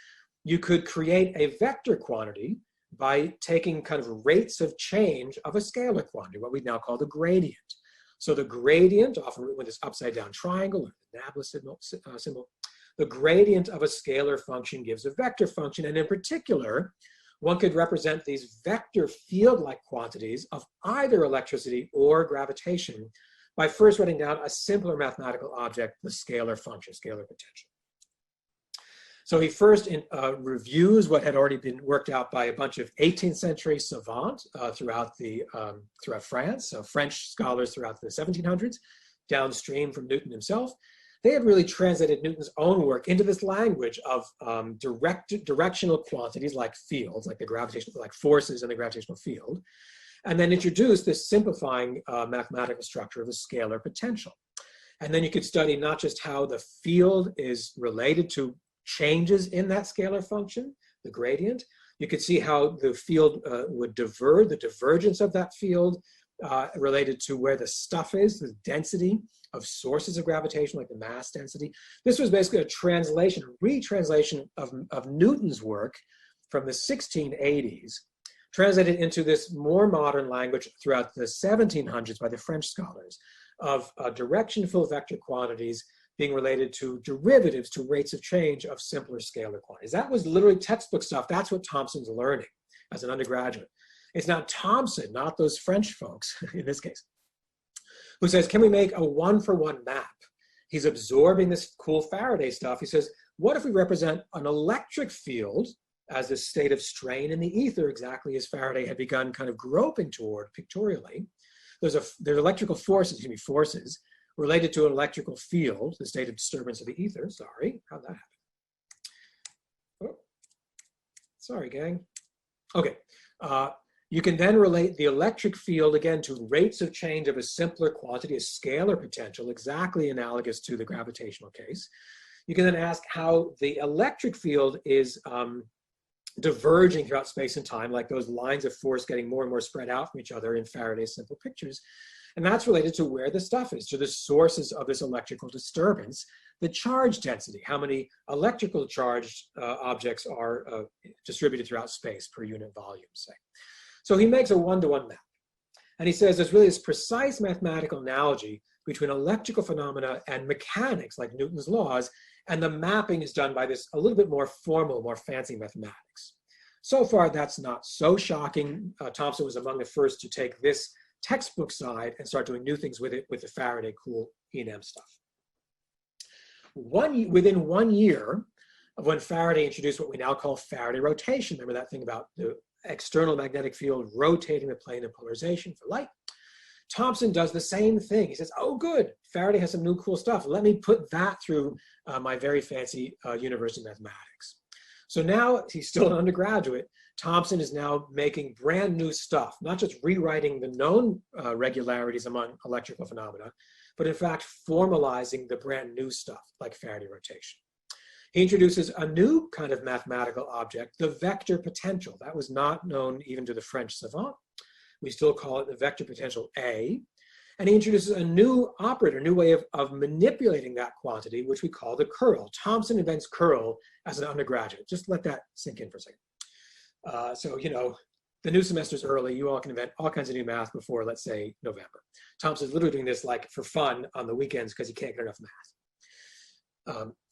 you could create a vector quantity by taking kind of rates of change of a scalar quantity, what we now call the gradient. So the gradient, often with this upside down triangle or the nabla symbol, the gradient of a scalar function gives a vector function. And in particular, one could represent these vector field-like quantities of either electricity or gravitation by first writing down a simpler mathematical object, the scalar function, scalar potential. So he first reviews what had already been worked out by a bunch of 18th century savants throughout France, so French scholars throughout the 1700s, downstream from Newton himself. They had really translated Newton's own work into this language of directional quantities like fields, like the gravitational, like forces in the gravitational field, and then introduced this simplifying mathematical structure of the scalar potential. And then you could study not just how the field is related to changes in that scalar function, the gradient. You could see how the field would diverge, the divergence of that field related to where the stuff is, the density of sources of gravitation, like the mass density. This was basically a translation, retranslation of Newton's work from the 1680s, translated into this more modern language throughout the 1700s by the French scholars of direction-full vector quantities being related to derivatives, to rates of change of simpler scalar quantities. That was literally textbook stuff. That's what Thomson's learning as an undergraduate. It's not Thomson, not those French folks in this case, who says, can we make a one-for-one map? He's absorbing this cool Faraday stuff. He says, what if we represent an electric field as a state of strain in the ether, exactly as Faraday had begun kind of groping toward pictorially? There's electrical forces, excuse me, forces related to an electrical field, the state of disturbance of the ether. Sorry, how'd that happen? Oh, sorry, gang. Okay. You can then relate the electric field, again, to rates of change of a simpler quantity, a scalar potential, exactly analogous to the gravitational case. You can then ask how the electric field is diverging throughout space and time, like those lines of force getting more and more spread out from each other in Faraday's simple pictures. And that's related to where the stuff is, to the sources of this electrical disturbance, the charge density, how many electrical charged objects are distributed throughout space per unit volume, say. So he makes a one-to-one map. And he says there's really this precise mathematical analogy between electrical phenomena and mechanics, like Newton's laws, and the mapping is done by this a little bit more formal, more fancy mathematics. So far, that's not so shocking. Thomson was among the first to take this textbook side and start doing new things with it, with the Faraday cool E&M stuff. Within 1 year of when Faraday introduced what we now call Faraday rotation, remember that thing about the external magnetic field rotating the plane of polarization for light? Thomson does the same thing. He says, oh, good, Faraday has some new cool stuff. Let me put that through my very fancy university mathematics. So now he's still an undergraduate. Thomson is now making brand new stuff, not just rewriting the known regularities among electrical phenomena, but in fact formalizing the brand new stuff like Faraday rotation. He introduces a new kind of mathematical object, the vector potential. That was not known even to the French savant. We still call it the vector potential A. And he introduces a new operator, a new way of manipulating that quantity, which we call the curl. Thomson invents curl as an undergraduate. Just let that sink in for a second. So, you know, the new semester's early. You all can invent all kinds of new math before, let's say, November. Thomson's literally doing this like for fun on the weekends because he can't get enough math.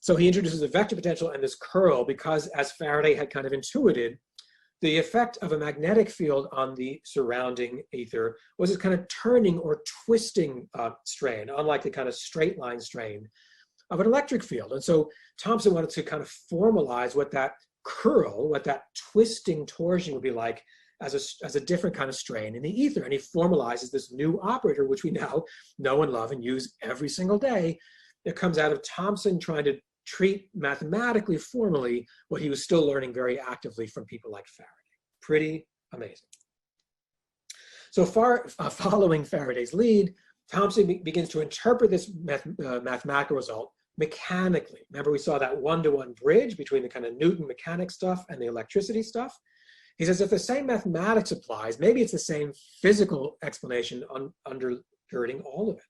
So he introduces a vector potential and this curl because, as Faraday had kind of intuited, the effect of a magnetic field on the surrounding ether was this kind of turning or twisting strain, unlike the kind of straight line strain of an electric field. And so Thomson wanted to kind of formalize what that curl, what that twisting torsion would be like as a different kind of strain in the ether. And he formalizes this new operator, which we now know and love and use every single day. It comes out of Thomson trying to treat mathematically formally what he was still learning very actively from people like Faraday. Pretty amazing. So following Faraday's lead, Thomson begins to interpret this mathematical result mechanically. Remember, we saw that one-to-one bridge between the kind of Newton mechanics stuff and the electricity stuff. He says if the same mathematics applies, maybe it's the same physical explanation undergirding all of it.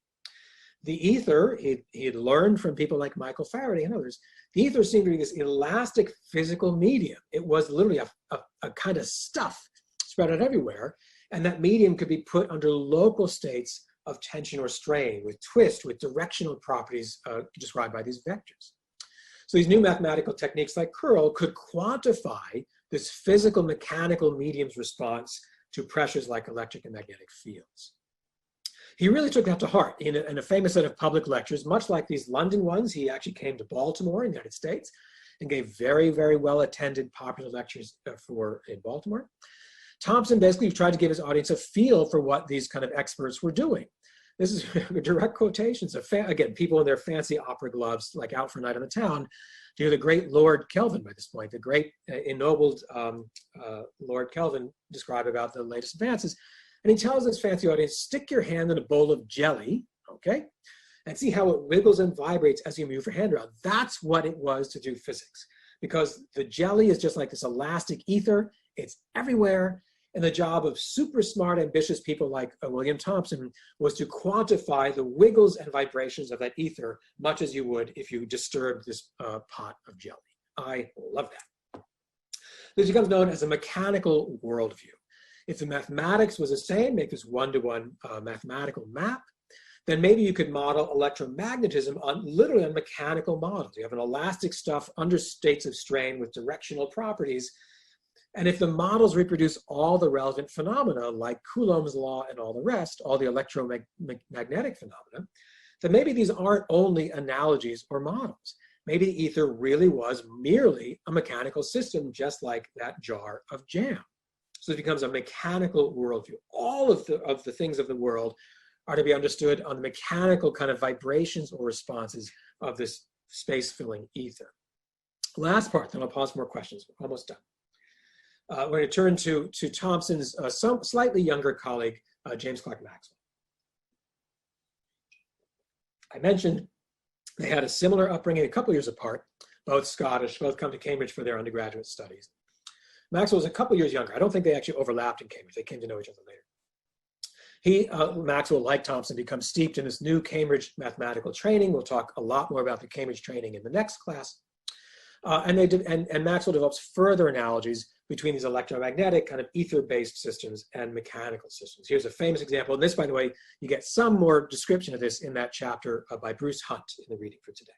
The ether, he had learned from people like Michael Faraday and others, the ether seemed to be this elastic physical medium. It was literally a kind of stuff spread out everywhere, and that medium could be put under local states of tension or strain, with twist, with directional properties described by these vectors. So these new mathematical techniques like curl could quantify this physical mechanical medium's response to pressures like electric and magnetic fields. He really took that to heart. In a famous set of public lectures, much like these London ones, he actually came to Baltimore in the United States and gave very, very well-attended popular lectures in Baltimore. Thomson basically tried to give his audience a feel for what these kind of experts were doing. This is direct quotations of, again, people in their fancy opera gloves, like out for a night on the town, to the great Lord Kelvin by this point, the great ennobled Lord Kelvin described about the latest advances. And he tells his fancy audience, stick your hand in a bowl of jelly, okay, and see how it wiggles and vibrates as you move your hand around. That's what it was to do physics, because the jelly is just like this elastic ether. It's everywhere. And the job of super smart, ambitious people like William Thomson was to quantify the wiggles and vibrations of that ether, much as you would if you disturbed this pot of jelly. I love that. This becomes known as a mechanical worldview. If the mathematics was the same, make this one-to-one mathematical map, then maybe you could model electromagnetism literally on mechanical models. You have an elastic stuff under states of strain with directional properties. And if the models reproduce all the relevant phenomena like Coulomb's law and all the rest, all the electromagnetic phenomena, then maybe these aren't only analogies or models. Maybe the ether really was merely a mechanical system, just like that jar of jam. So it becomes a mechanical worldview. All of the things of the world are to be understood on the mechanical kind of vibrations or responses of this space-filling ether. Last part, then I'll pause for more questions. We're almost done. We're going to turn to Thomson's slightly younger colleague, James Clerk Maxwell. I mentioned they had a similar upbringing, a couple years apart, both Scottish, both come to Cambridge for their undergraduate studies. Maxwell was a couple years younger. I don't think they actually overlapped in Cambridge. They came to know each other later. Maxwell, like Thomson, becomes steeped in this new Cambridge mathematical training. We'll talk a lot more about the Cambridge training in the next class. And Maxwell develops further analogies between these electromagnetic kind of ether-based systems and mechanical systems. Here's a famous example. And this, by the way, you get some more description of this in that chapter by Bruce Hunt in the reading for today.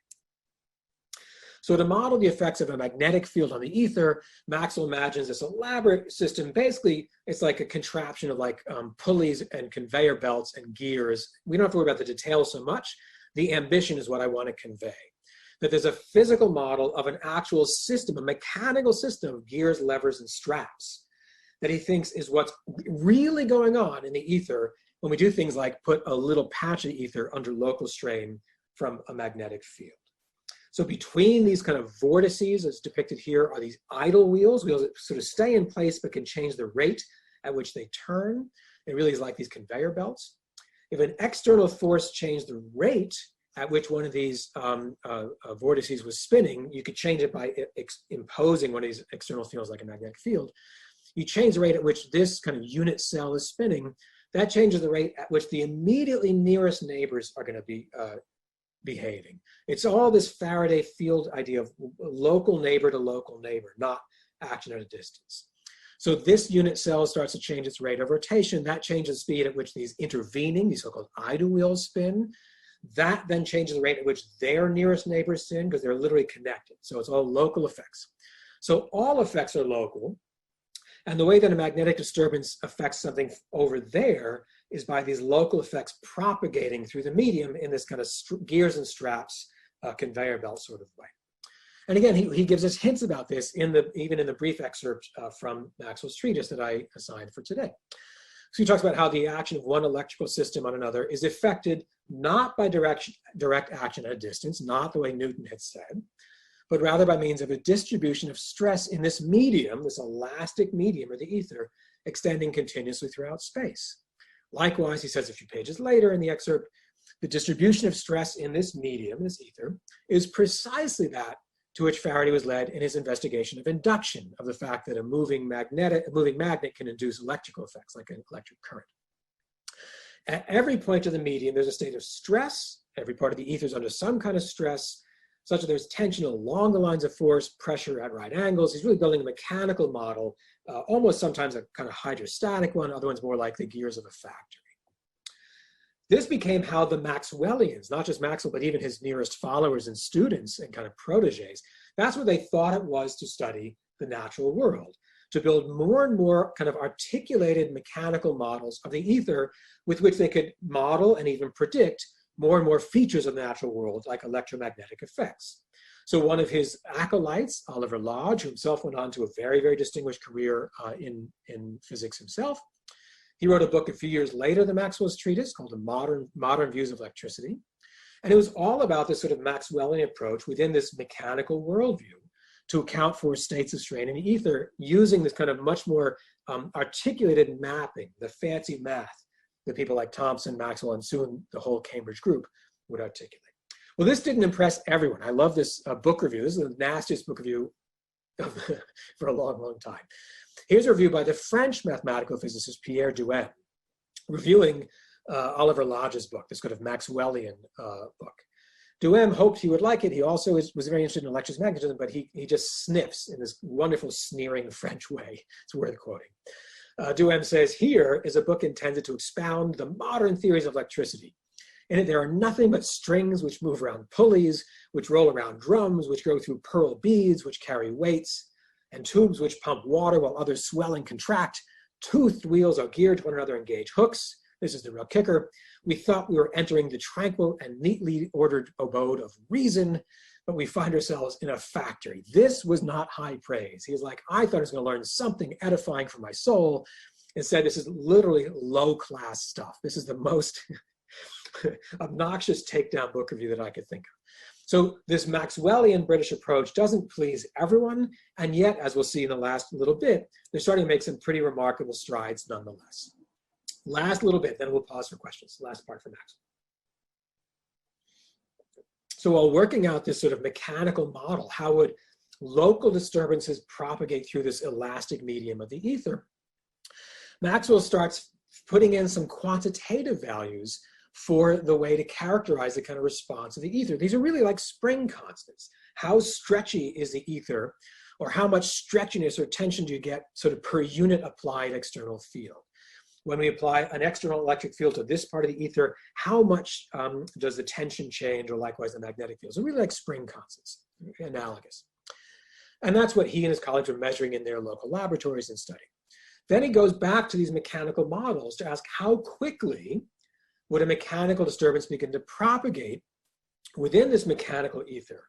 So to model the effects of a magnetic field on the ether, Maxwell imagines this elaborate system. Basically, it's like a contraption of like pulleys and conveyor belts and gears. We don't have to worry about the details so much. The ambition is what I want to convey. That there's a physical model of an actual system, a mechanical system of gears, levers, and straps that he thinks is what's really going on in the ether when we do things like put a little patch of ether under local strain from a magnetic field. So between these kind of vortices, as depicted here, are these idle wheels that sort of stay in place but can change the rate at which they turn. It really is like these conveyor belts. If an external force changed the rate at which one of these vortices was spinning, you could change it by imposing one of these external fields like a magnetic field. You change the rate at which this kind of unit cell is spinning, that changes the rate at which the immediately nearest neighbors are going to be behaving. It's all this Faraday field idea of local neighbor to local neighbor, not action at a distance. So this unit cell starts to change its rate of rotation. That changes the speed at which these intervening, these so-called idle wheels spin. That then changes the rate at which their nearest neighbors spin, because they're literally connected. So it's all local effects. So all effects are local. And the way that a magnetic disturbance affects something over there is by these local effects propagating through the medium in this kind of gears and straps conveyor belt sort of way. And again, he gives us hints about this even in the brief excerpt from Maxwell's treatise that I assigned for today. So he talks about how the action of one electrical system on another is affected not by direct action at a distance, not the way Newton had said, but rather by means of a distribution of stress in this medium, this elastic medium or the ether, extending continuously throughout space. Likewise, he says a few pages later in the excerpt, the distribution of stress in this medium, this ether, is precisely that to which Faraday was led in his investigation of induction, of the fact that a moving magnet can induce electrical effects, like an electric current. At every point of the medium, there's a state of stress. Every part of the ether is under some kind of stress, such that there's tension along the lines of force, pressure at right angles. He's really building a mechanical model, almost sometimes a kind of hydrostatic one, other ones more like the gears of a factory. This became how the Maxwellians, not just Maxwell, but even his nearest followers and students and kind of proteges, that's what they thought it was to study the natural world, to build more and more kind of articulated mechanical models of the ether with which they could model and even predict more and more features of the natural world, like electromagnetic effects. So one of his acolytes, Oliver Lodge, who himself went on to a very, very distinguished career in physics himself, he wrote a book a few years later than Maxwell's treatise called The Modern Views of Electricity. And it was all about this sort of Maxwellian approach within this mechanical worldview to account for states of strain in the ether, using this kind of much more articulated mapping, the fancy math that people like Thomson, Maxwell, and soon the whole Cambridge group would articulate. Well, this didn't impress everyone. I love this book review. This is the nastiest book review for a long, long time. Here's a review by the French mathematical physicist Pierre Duhem, reviewing Oliver Lodge's book, this kind of Maxwellian book. Duhem hoped he would like it. He also was very interested in electromagnetism, but he just sniffs in this wonderful sneering French way. It's worth quoting. Duhem says, here is a book intended to expound the modern theories of electricity. In it, there are nothing but strings which move around pulleys, which roll around drums, which go through pearl beads, which carry weights, and tubes which pump water while others swell and contract. Toothed wheels are geared to one another and engage hooks. This is the real kicker. We thought we were entering the tranquil and neatly ordered abode of reason, but we find ourselves in a factory. This was not high praise. He was like, I thought I was going to learn something edifying for my soul. Instead, this is literally low-class stuff. This is the most obnoxious takedown book review that I could think of. So this Maxwellian British approach doesn't please everyone, and yet, as we'll see in the last little bit, they're starting to make some pretty remarkable strides nonetheless. Last little bit, then we'll pause for questions. Last part for Maxwell. So while working out this sort of mechanical model, how would local disturbances propagate through this elastic medium of the ether? Maxwell starts putting in some quantitative values for the way to characterize the kind of response of the ether. These are really like spring constants. How stretchy is the ether, or how much stretchiness or tension do you get sort of per unit applied external field? When we apply an external electric field to this part of the ether, how much does the tension change, or likewise the magnetic field? So really like spring constants, analogous. And that's what he and his colleagues were measuring in their local laboratories and studying. Then he goes back to these mechanical models to ask how quickly would a mechanical disturbance begin to propagate within this mechanical ether.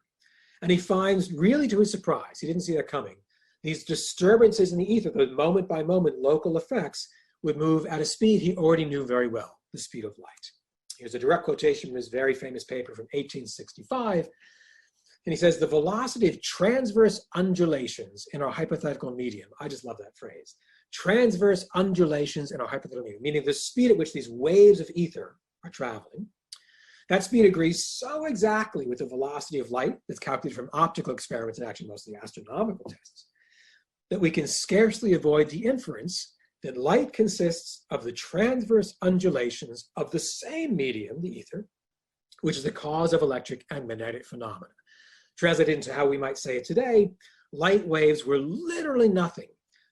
And he finds, really to his surprise, he didn't see that coming, these disturbances in the ether, those moment by moment local effects, would move at a speed he already knew very well, the speed of light. Here's a direct quotation from his very famous paper from 1865. And he says, the velocity of transverse undulations in our hypothetical medium, I just love that phrase, transverse undulations in our hypothetical medium, meaning the speed at which these waves of ether are traveling, that speed agrees so exactly with the velocity of light that's calculated from optical experiments and actually mostly astronomical tests, that we can scarcely avoid the inference that light consists of the transverse undulations of the same medium, the ether, which is the cause of electric and magnetic phenomena. Translated into how we might say it today, light waves were literally nothing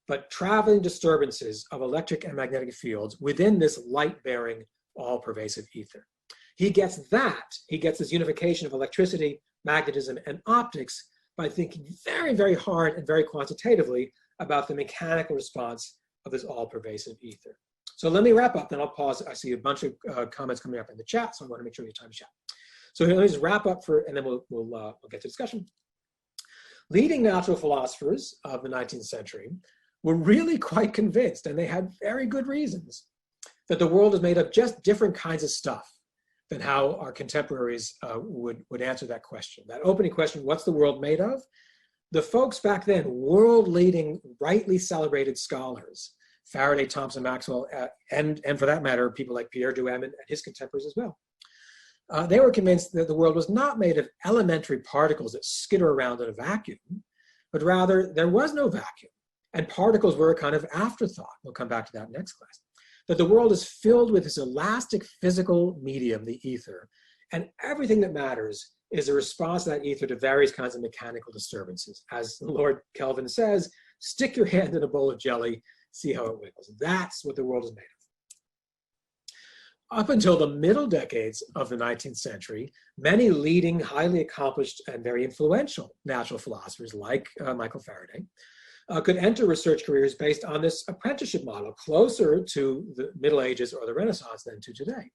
but traveling disturbances of electric and magnetic fields within this light-bearing, all-pervasive ether. He gets this unification of electricity, magnetism, and optics by thinking very, very hard and very quantitatively about the mechanical response of this all-pervasive ether. So let me wrap up, then I'll pause. I see a bunch of comments coming up in the chat, so I want to make sure we have time to chat. So let me just wrap up and then we'll get to discussion. Leading natural philosophers of the 19th century were really quite convinced, and they had very good reasons, that the world is made of just different kinds of stuff than how our contemporaries would answer that question. That opening question, what's the world made of? The folks back then, world-leading, rightly celebrated scholars, Faraday, Thomson, Maxwell, and for that matter, people like Pierre Duhem and his contemporaries as well. They were convinced that the world was not made of elementary particles that skitter around in a vacuum, but rather there was no vacuum, and particles were a kind of afterthought. We'll come back to that next class. That the world is filled with this elastic physical medium, the ether, and everything that matters is a response to that ether to various kinds of mechanical disturbances. As Lord Kelvin says, stick your hand in a bowl of jelly, see how it wiggles. That's what the world is made of. Up until the middle decades of the 19th century, many leading, highly accomplished, and very influential natural philosophers like Michael Faraday could enter research careers based on this apprenticeship model, closer to the Middle Ages or the Renaissance than to today.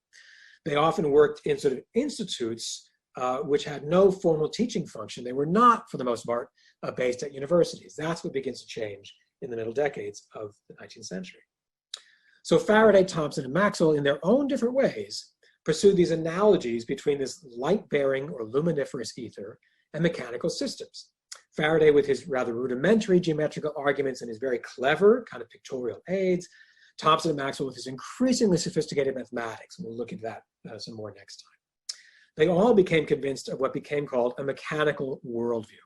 They often worked in sort of institutes which had no formal teaching function. They were not, for the most part, based at universities. That's what begins to change in the middle decades of the 19th century. So Faraday, Thomson, and Maxwell, in their own different ways, pursued these analogies between this light-bearing or luminiferous ether and mechanical systems. Faraday with his rather rudimentary geometrical arguments and his very clever kind of pictorial aids. Thomson and Maxwell with his increasingly sophisticated mathematics. And we'll look into that some more next time. They all became convinced of what became called a mechanical worldview.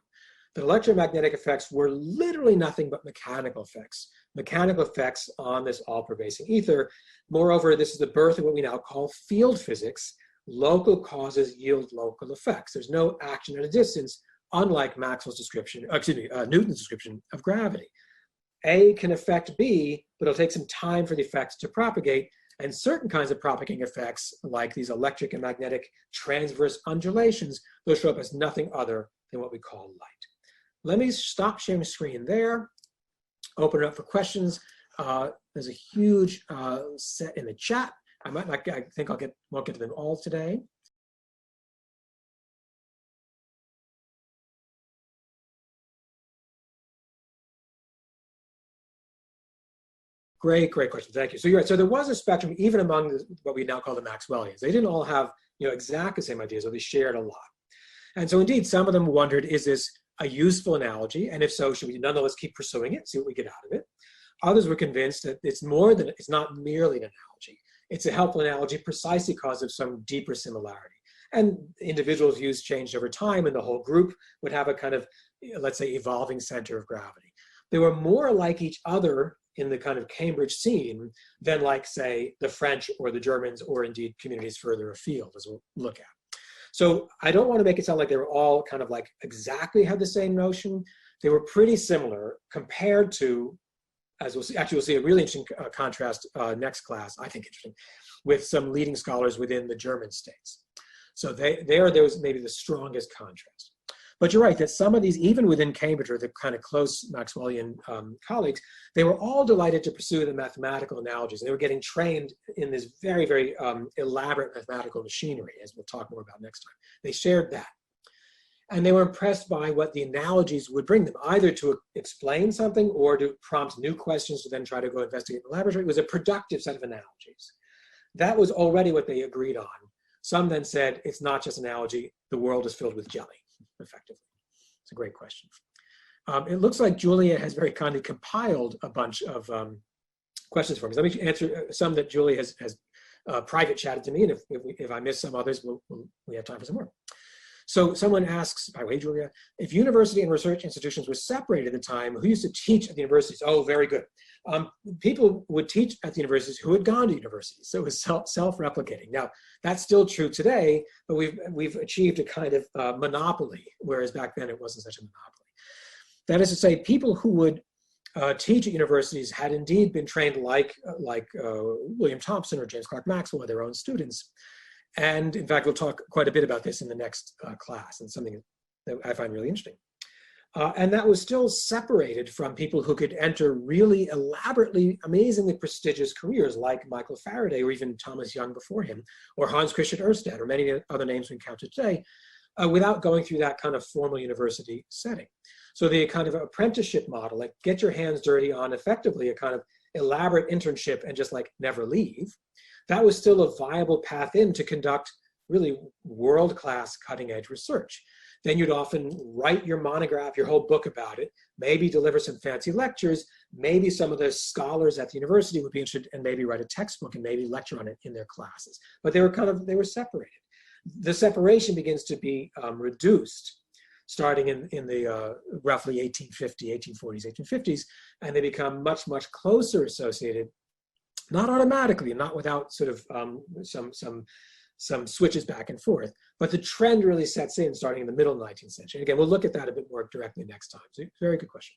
That electromagnetic effects were literally nothing but mechanical effects on this all-pervasive ether. Moreover, this is the birth of what we now call field physics. Local causes yield local effects. There's no action at a distance, unlike Maxwell's description, Newton's description of gravity. A can affect B, but it'll take some time for the effects to propagate, and certain kinds of propagating effects, like these electric and magnetic transverse undulations, they'll show up as nothing other than what we call light. Let me stop sharing the screen there, open it up for questions. There's a huge set in the chat. I think won't get to them all today. Great question. Thank you. So you're right. So there was a spectrum even among what we now call the Maxwellians. They didn't all have exactly the same ideas, or they shared a lot. And so indeed, some of them wondered, is this a useful analogy? And if so, should we nonetheless keep pursuing it, see what we get out of it? Others were convinced that it's not merely an analogy. It's a helpful analogy precisely because of some deeper similarity. And individuals' views changed over time, and the whole group would have a kind of, let's say, evolving center of gravity. They were more like each other in the kind of Cambridge scene than like, say, the French or the Germans, or indeed communities further afield, as we'll look at. So I don't want to make it sound like they were all kind of like exactly had the same notion. They were pretty similar compared to, as we'll see, actually we'll see a really interesting contrast next class, I think interesting, with some leading scholars within the German states. So there was maybe the strongest contrast. But you're right that some of these, even within Cambridge, or the kind of close Maxwellian colleagues, they were all delighted to pursue the mathematical analogies. They were getting trained in this very, very elaborate mathematical machinery, as we'll talk more about next time. They shared that. And they were impressed by what the analogies would bring them, either to explain something or to prompt new questions to then try to go investigate in the laboratory. It was a productive set of analogies. That was already what they agreed on. Some then said, it's not just an analogy, the world is filled with jelly. Effectively. It's a great question. It looks like Julia has very kindly compiled a bunch of questions for me. Let me answer some that Julia has private chatted to me, and if I miss some others, we have time for some more. So someone asks, by the way, Julia, if university and research institutions were separated at the time, who used to teach at the universities? Oh, very good. People would teach at the universities who had gone to universities, so it was self-replicating. Now, that's still true today, but we've achieved a kind of monopoly, whereas back then it wasn't such a monopoly. That is to say, people who would teach at universities had indeed been trained like William Thomson or James Clerk Maxwell, their own students. And in fact, we'll talk quite a bit about this in the next class, and something that I find really interesting. And that was still separated from people who could enter really elaborately, amazingly prestigious careers like Michael Faraday, or even Thomas Young before him, or Hans Christian Ørsted, or many other names we encounter today, without going through that kind of formal university setting. So the kind of apprenticeship model, like get your hands dirty on effectively a kind of elaborate internship and just like never leave, that was still a viable path in to conduct really world-class cutting-edge research. Then you'd often write your monograph, your whole book about it, maybe deliver some fancy lectures, maybe some of the scholars at the university would be interested and maybe write a textbook and maybe lecture on it in their classes. But they were separated. The separation begins to be reduced starting in the roughly 1840s, 1850s, and they become much, much closer associated, not automatically, not without sort of some switches back and forth, but the trend really sets in starting in the middle of the 19th century. Again, we'll look at that a bit more directly next time. So very good question.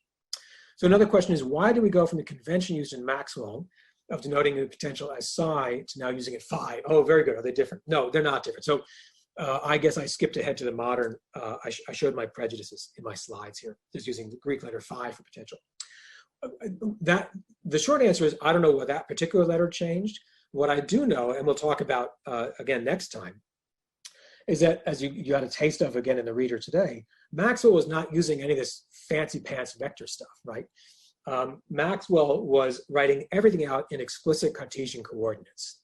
So another question is, why do we go from the convention used in Maxwell of denoting the potential as psi to now using it phi? Oh, very good. Are they different? No, they're not different. So I guess I skipped ahead to the modern. I showed my prejudices in my slides here, just using the Greek letter phi for potential. The short answer is I don't know what that particular letter changed. What I do know, and we'll talk about again next time, is that, as you got a taste of again in the reader today, Maxwell was not using any of this fancy pants vector stuff, right? Maxwell was writing everything out in explicit Cartesian coordinates.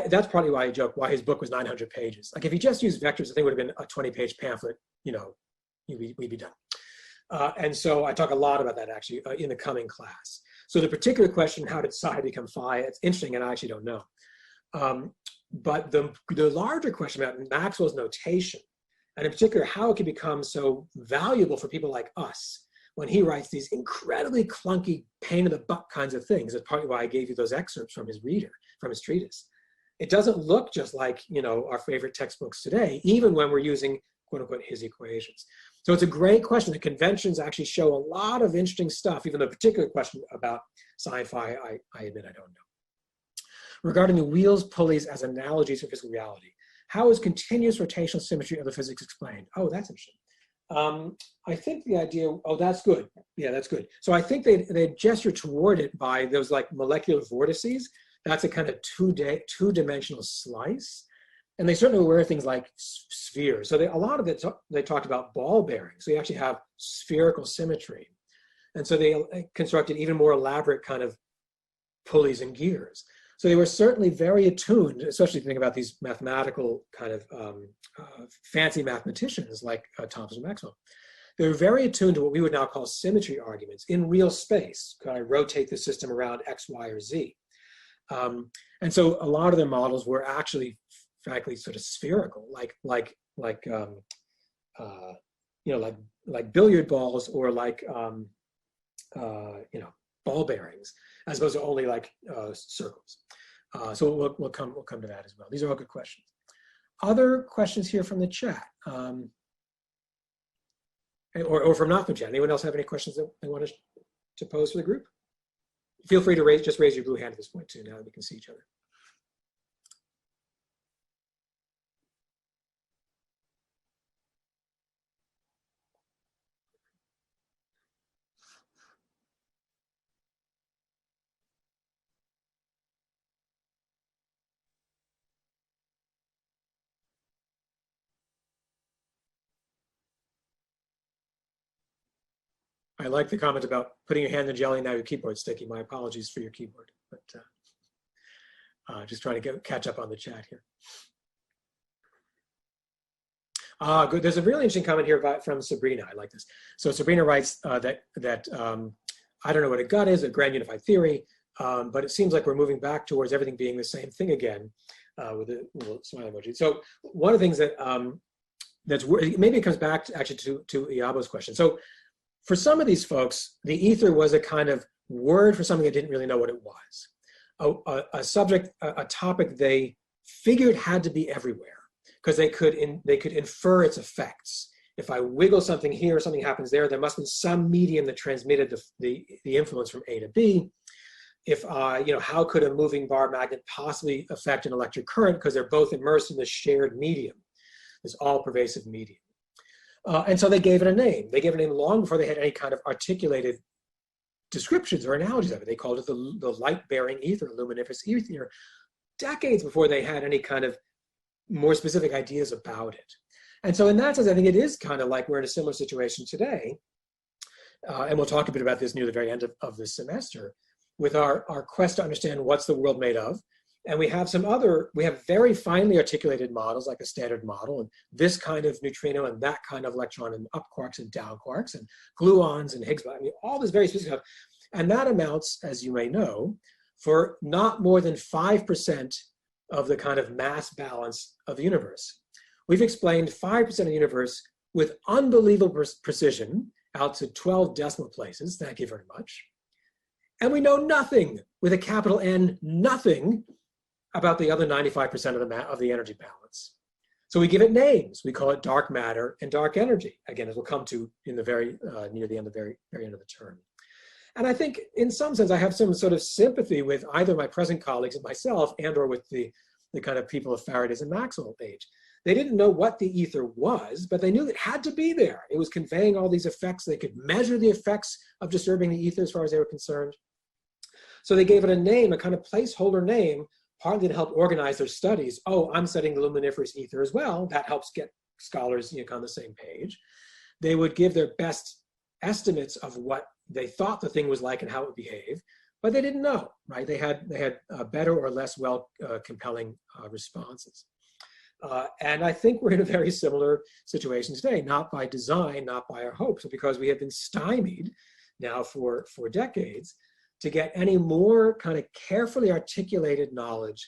That's probably why I joke why his book was 900 pages. Like if he just used vectors, I think it would have been a 20-page pamphlet, you know, we'd be done. And so I talk a lot about that actually in the coming class. So the particular question, how did psi become phi? It's interesting, and I actually don't know. But the larger question about Maxwell's notation, and in particular, how it can become so valuable for people like us when he writes these incredibly clunky, pain in the butt kinds of things. That's partly why I gave you those excerpts from his treatise. It doesn't look just like, you know, our favorite textbooks today, even when we're using, quote unquote, his equations. So it's a great question. The conventions actually show a lot of interesting stuff, even the particular question about psi and phi, I admit I don't know. Regarding the wheels, pulleys as analogies for physical reality, how is continuous rotational symmetry of the physics explained? Oh, that's interesting. I think the idea, oh, that's good. Yeah, that's good. So I think they gesture toward it by those like molecular vortices. That's a kind of two-dimensional slice. And they certainly were things like spheres. So a lot of it, they talked about ball bearings. So you actually have spherical symmetry. And so they constructed even more elaborate kind of pulleys and gears. So they were certainly very attuned, especially if you think about these mathematical kind of fancy mathematicians like Thomson and Maxwell. They were very attuned to what we would now call symmetry arguments in real space. Could I rotate the system around X, Y, or Z? And so a lot of their models were actually, frankly, sort of spherical, like billiard balls or like ball bearings, as opposed to only like circles. So we'll come to that as well. These are all good questions. Other questions here from the chat, or from not the chat. Anyone else have any questions that they wanted to pose for the group? Feel free to just raise your blue hand at this point too, now that we can see each other. I like the comment about putting your hand in the jelly, now your keyboard's sticky. My apologies for your keyboard, but just trying to catch up on the chat here. Good. There's a really interesting comment here from Sabrina. I like this. So Sabrina writes that I don't know what a gut is, a grand unified theory, but it seems like we're moving back towards everything being the same thing again with a little smile emoji. So one of the things that maybe it comes back to, actually to Iabo's question. So for some of these folks, the ether was a kind of word for something they didn't really know what it was. A subject, a topic they figured had to be everywhere because they could infer its effects. If I wiggle something here, something happens there, there must be some medium that transmitted the influence from A to B. if how could a moving bar magnet possibly affect an electric current, because they're both immersed in this shared medium, this all-pervasive medium. And so they gave it a name. They gave it a name long before they had any kind of articulated descriptions or analogies of it. They called it the light-bearing ether, luminiferous ether, decades before they had any kind of more specific ideas about it. And so in that sense, I think it is kind of like we're in a similar situation today. And we'll talk a bit about this near the very end of this semester, with our quest to understand what's the world made of. And we have very finely articulated models, like a standard model, and this kind of neutrino and that kind of electron, and up quarks and down quarks, and gluons and Higgs, I mean, all this very specific stuff. And that amounts, as you may know, for not more than 5% of the kind of mass balance of the universe. We've explained 5% of the universe with unbelievable precision out to 12 decimal places. Thank you very much. And we know nothing, with a capital N, nothing about the other 95% of the energy balance. So we give it names. We call it dark matter and dark energy. Again, as we'll come to in the very near the end of the very end of the term. And I think, in some sense, I have some sort of sympathy with either my present colleagues and myself, and/or with the kind of people of Faraday's and Maxwell age. They didn't know what the ether was, but they knew it had to be there. It was conveying all these effects. They could measure the effects of disturbing the ether as far as they were concerned. So they gave it a name, a kind of placeholder name, partly to help organize their studies. Oh, I'm studying the luminiferous ether as well. That helps get scholars on the same page. They would give their best estimates of what they thought the thing was like and how it would behave, but they didn't know, right? They had better or less compelling responses. And I think we're in a very similar situation today, not by design, not by our hopes, but because we have been stymied now for decades to get any more kind of carefully articulated knowledge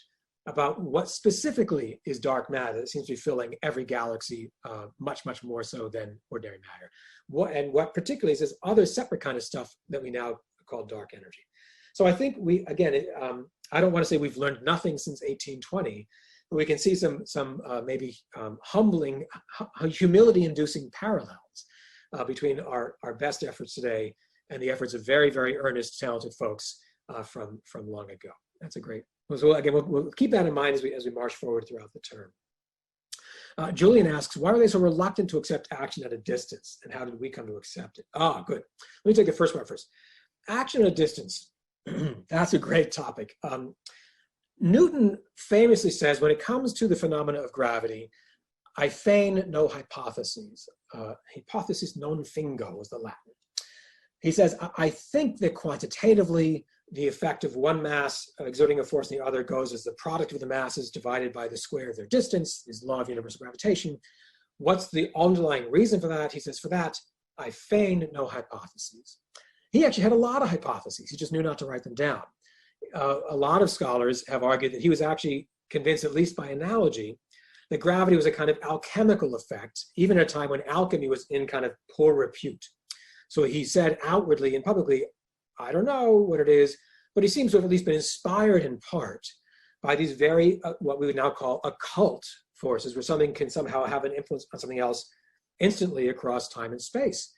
about what specifically is dark matter that seems to be filling every galaxy much, much more so than ordinary matter. What particularly is this other separate kind of stuff that we now call dark energy. So I think I don't want to say we've learned nothing since 1820, but we can see some maybe humbling, humility-inducing parallels between our best efforts today and the efforts of very, very earnest, talented folks from long ago. That's a great. So again, we'll keep that in mind as we march forward throughout the term. Julian asks, why are they so reluctant to accept action at a distance, and how did we come to accept it? Ah, good. Let me take the first part first. Action at a distance. That's a great topic. Newton famously says, when it comes to the phenomena of gravity, I feign no hypotheses. Hypothesis non fingo was the Latin. He says, I think that quantitatively, the effect of one mass exerting a force on the other goes as the product of the masses divided by the square of their distance, is the law of universal gravitation. What's the underlying reason for that? He says, for that, I feign no hypotheses. He actually had a lot of hypotheses. He just knew not to write them down. A lot of scholars have argued that he was actually convinced, at least by analogy, that gravity was a kind of alchemical effect, even at a time when alchemy was in kind of poor repute. So he said outwardly and publicly, I don't know what it is, but he seems to have at least been inspired in part by these very, what we would now call occult forces, where something can somehow have an influence on something else instantly across time and space.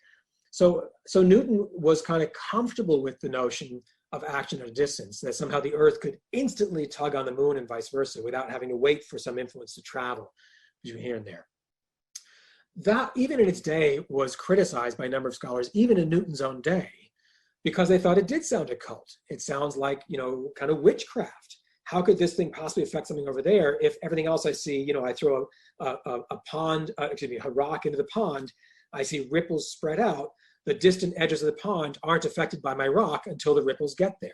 So Newton was kind of comfortable with the notion of action at a distance, that somehow the Earth could instantly tug on the moon and vice versa without having to wait for some influence to travel between here and there. That, even in its day, was criticized by a number of scholars, even in Newton's own day, because they thought it did sound occult. It sounds like, kind of witchcraft. How could this thing possibly affect something over there if everything else I see, I throw a rock into the pond, I see ripples spread out. The distant edges of the pond aren't affected by my rock until the ripples get there.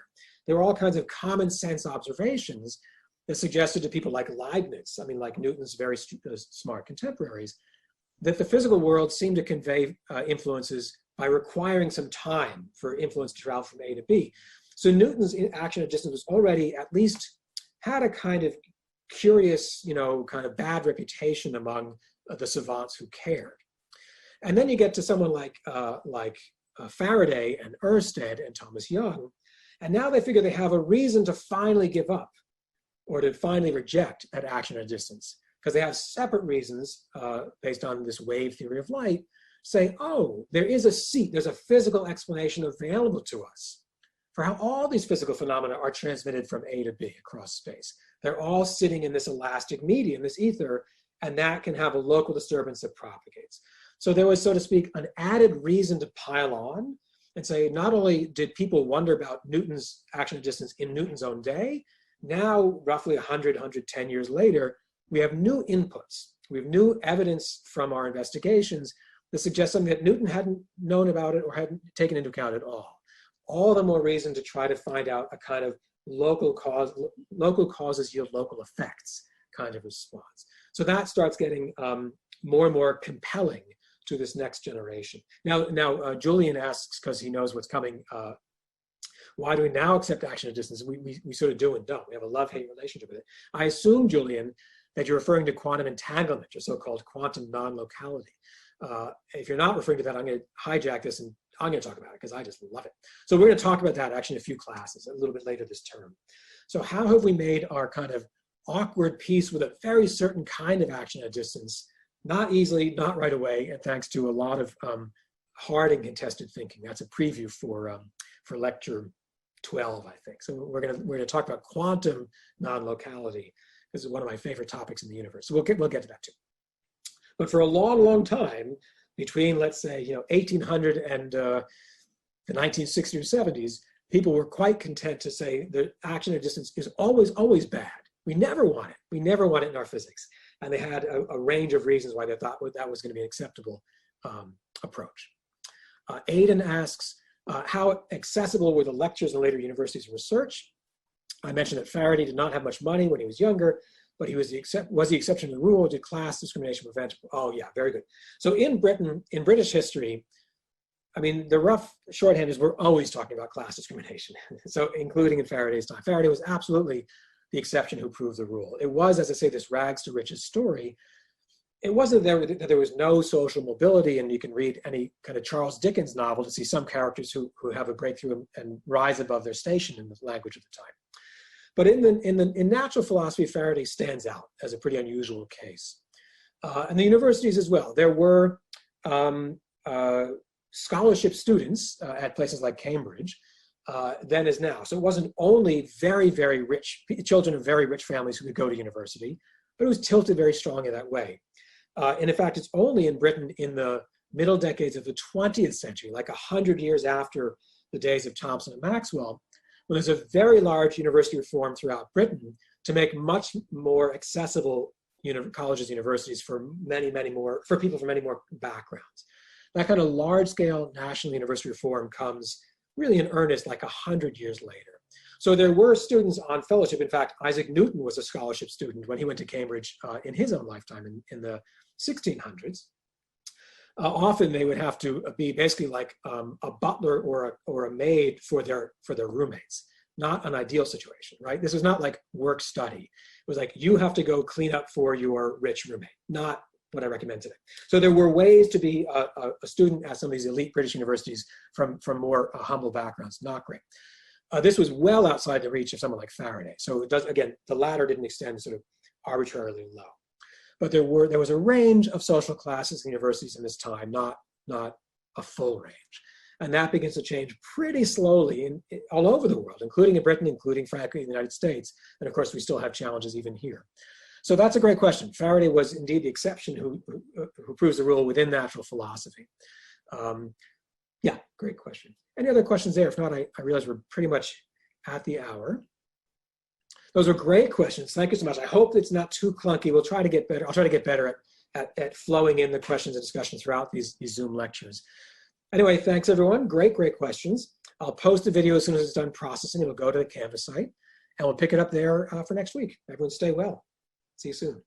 There were all kinds of common sense observations that suggested to people like Leibniz, like Newton's very smart contemporaries, that the physical world seemed to convey influences by requiring some time for influence to travel from A to B. So Newton's action at distance was already at least had a kind of curious, kind of bad reputation among the savants who cared. And then you get to someone like Faraday and Ørsted and Thomas Young, and now they figure they have a reason to finally give up or to finally reject that action at a distance, because they have separate reasons based on this wave theory of light, saying, oh, there is a seat, there's a physical explanation available to us for how all these physical phenomena are transmitted from A to B across space. They're all sitting in this elastic medium, this ether, and that can have a local disturbance that propagates. So there was, so to speak, an added reason to pile on and say, not only did people wonder about Newton's action at distance in Newton's own day, now roughly 100, 110 years later, we have new inputs. We have new evidence from our investigations that suggests something that Newton hadn't known about it or hadn't taken into account at all. All the more reason to try to find out a kind of local causes yield local effects kind of response. So that starts getting more and more compelling to this next generation. Now Julian asks, because he knows what's coming, why do we now accept action at distance? We sort of do and don't. We have a love-hate relationship with it. I assume, Julian, that you're referring to quantum entanglement, or so-called quantum non-locality. If you're not referring to that, I'm going to hijack this and I'm going to talk about it because I just love it. So we're going to talk about that actually in a few classes a little bit later this term. So how have we made our kind of awkward peace with a very certain kind of action at distance? Not easily, not right away, and thanks to a lot of hard and contested thinking. That's a preview for lecture 12, I think. So we're gonna talk about quantum non-locality. This is one of my favorite topics in the universe. So we'll get to that too. But for a long, long time, between, let's say, 1800 and the 1960s or 70s, people were quite content to say that action at distance is always, always bad. We never want it. We never want it in our physics. And they had a range of reasons why they thought that was going to be an acceptable approach. Aidan asks, how accessible were the lectures in later universities and research? I mentioned that Faraday did not have much money when he was younger, but he was the exception to the rule. Did class discrimination prevent? Oh yeah, very good. So in Britain, in British history, I mean, the rough shorthand is we're always talking about class discrimination. So including in Faraday's time. Faraday was absolutely the exception who proved the rule. It was, as I say, this rags to riches story. It wasn't that there was no social mobility, and you can read any kind of Charles Dickens novel to see some characters who have a breakthrough and rise above their station in the language of the time. But in natural philosophy, Faraday stands out as a pretty unusual case. And the universities as well. There were scholarship students at places like Cambridge then as now. So it wasn't only very, very rich, children of very rich families who could go to university, but it was tilted very strongly that way. And in fact, it's only in Britain in the middle decades of the 20th century, like 100 years after the days of Thomson and Maxwell, when there's a very large university reform throughout Britain to make much more accessible colleges and universities for people from many more backgrounds. That kind of large-scale national university reform comes really in earnest like 100 years later. So there were students on fellowship. In fact, Isaac Newton was a scholarship student when he went to Cambridge in his own lifetime in the 1600s. Often they would have to be basically like a butler or a maid for their roommates. Not an ideal situation, right? This was not like work study. It was like you have to go clean up for your rich roommate. Not what I recommend today. So there were ways to be a student at some of these elite British universities from more humble backgrounds. Not great. This was well outside the reach of someone like Faraday. So it does, again, the ladder didn't extend sort of arbitrarily low. But there was a range of social classes in universities in this time, not a full range. And that begins to change pretty slowly all over the world, including in Britain, including, frankly, in the United States. And of course, we still have challenges even here. So that's a great question. Faraday was indeed the exception who proves the rule within natural philosophy. Yeah, great question. Any other questions there? If not, I realize we're pretty much at the hour. Those are great questions. Thank you so much. I hope it's not too clunky. We'll try to get better. I'll try to get better at flowing in the questions and discussions throughout these Zoom lectures. Anyway, thanks everyone. Great questions. I'll post the video as soon as it's done processing. It'll go to the Canvas site, and we'll pick it up there for next week. Everyone stay well. See you soon.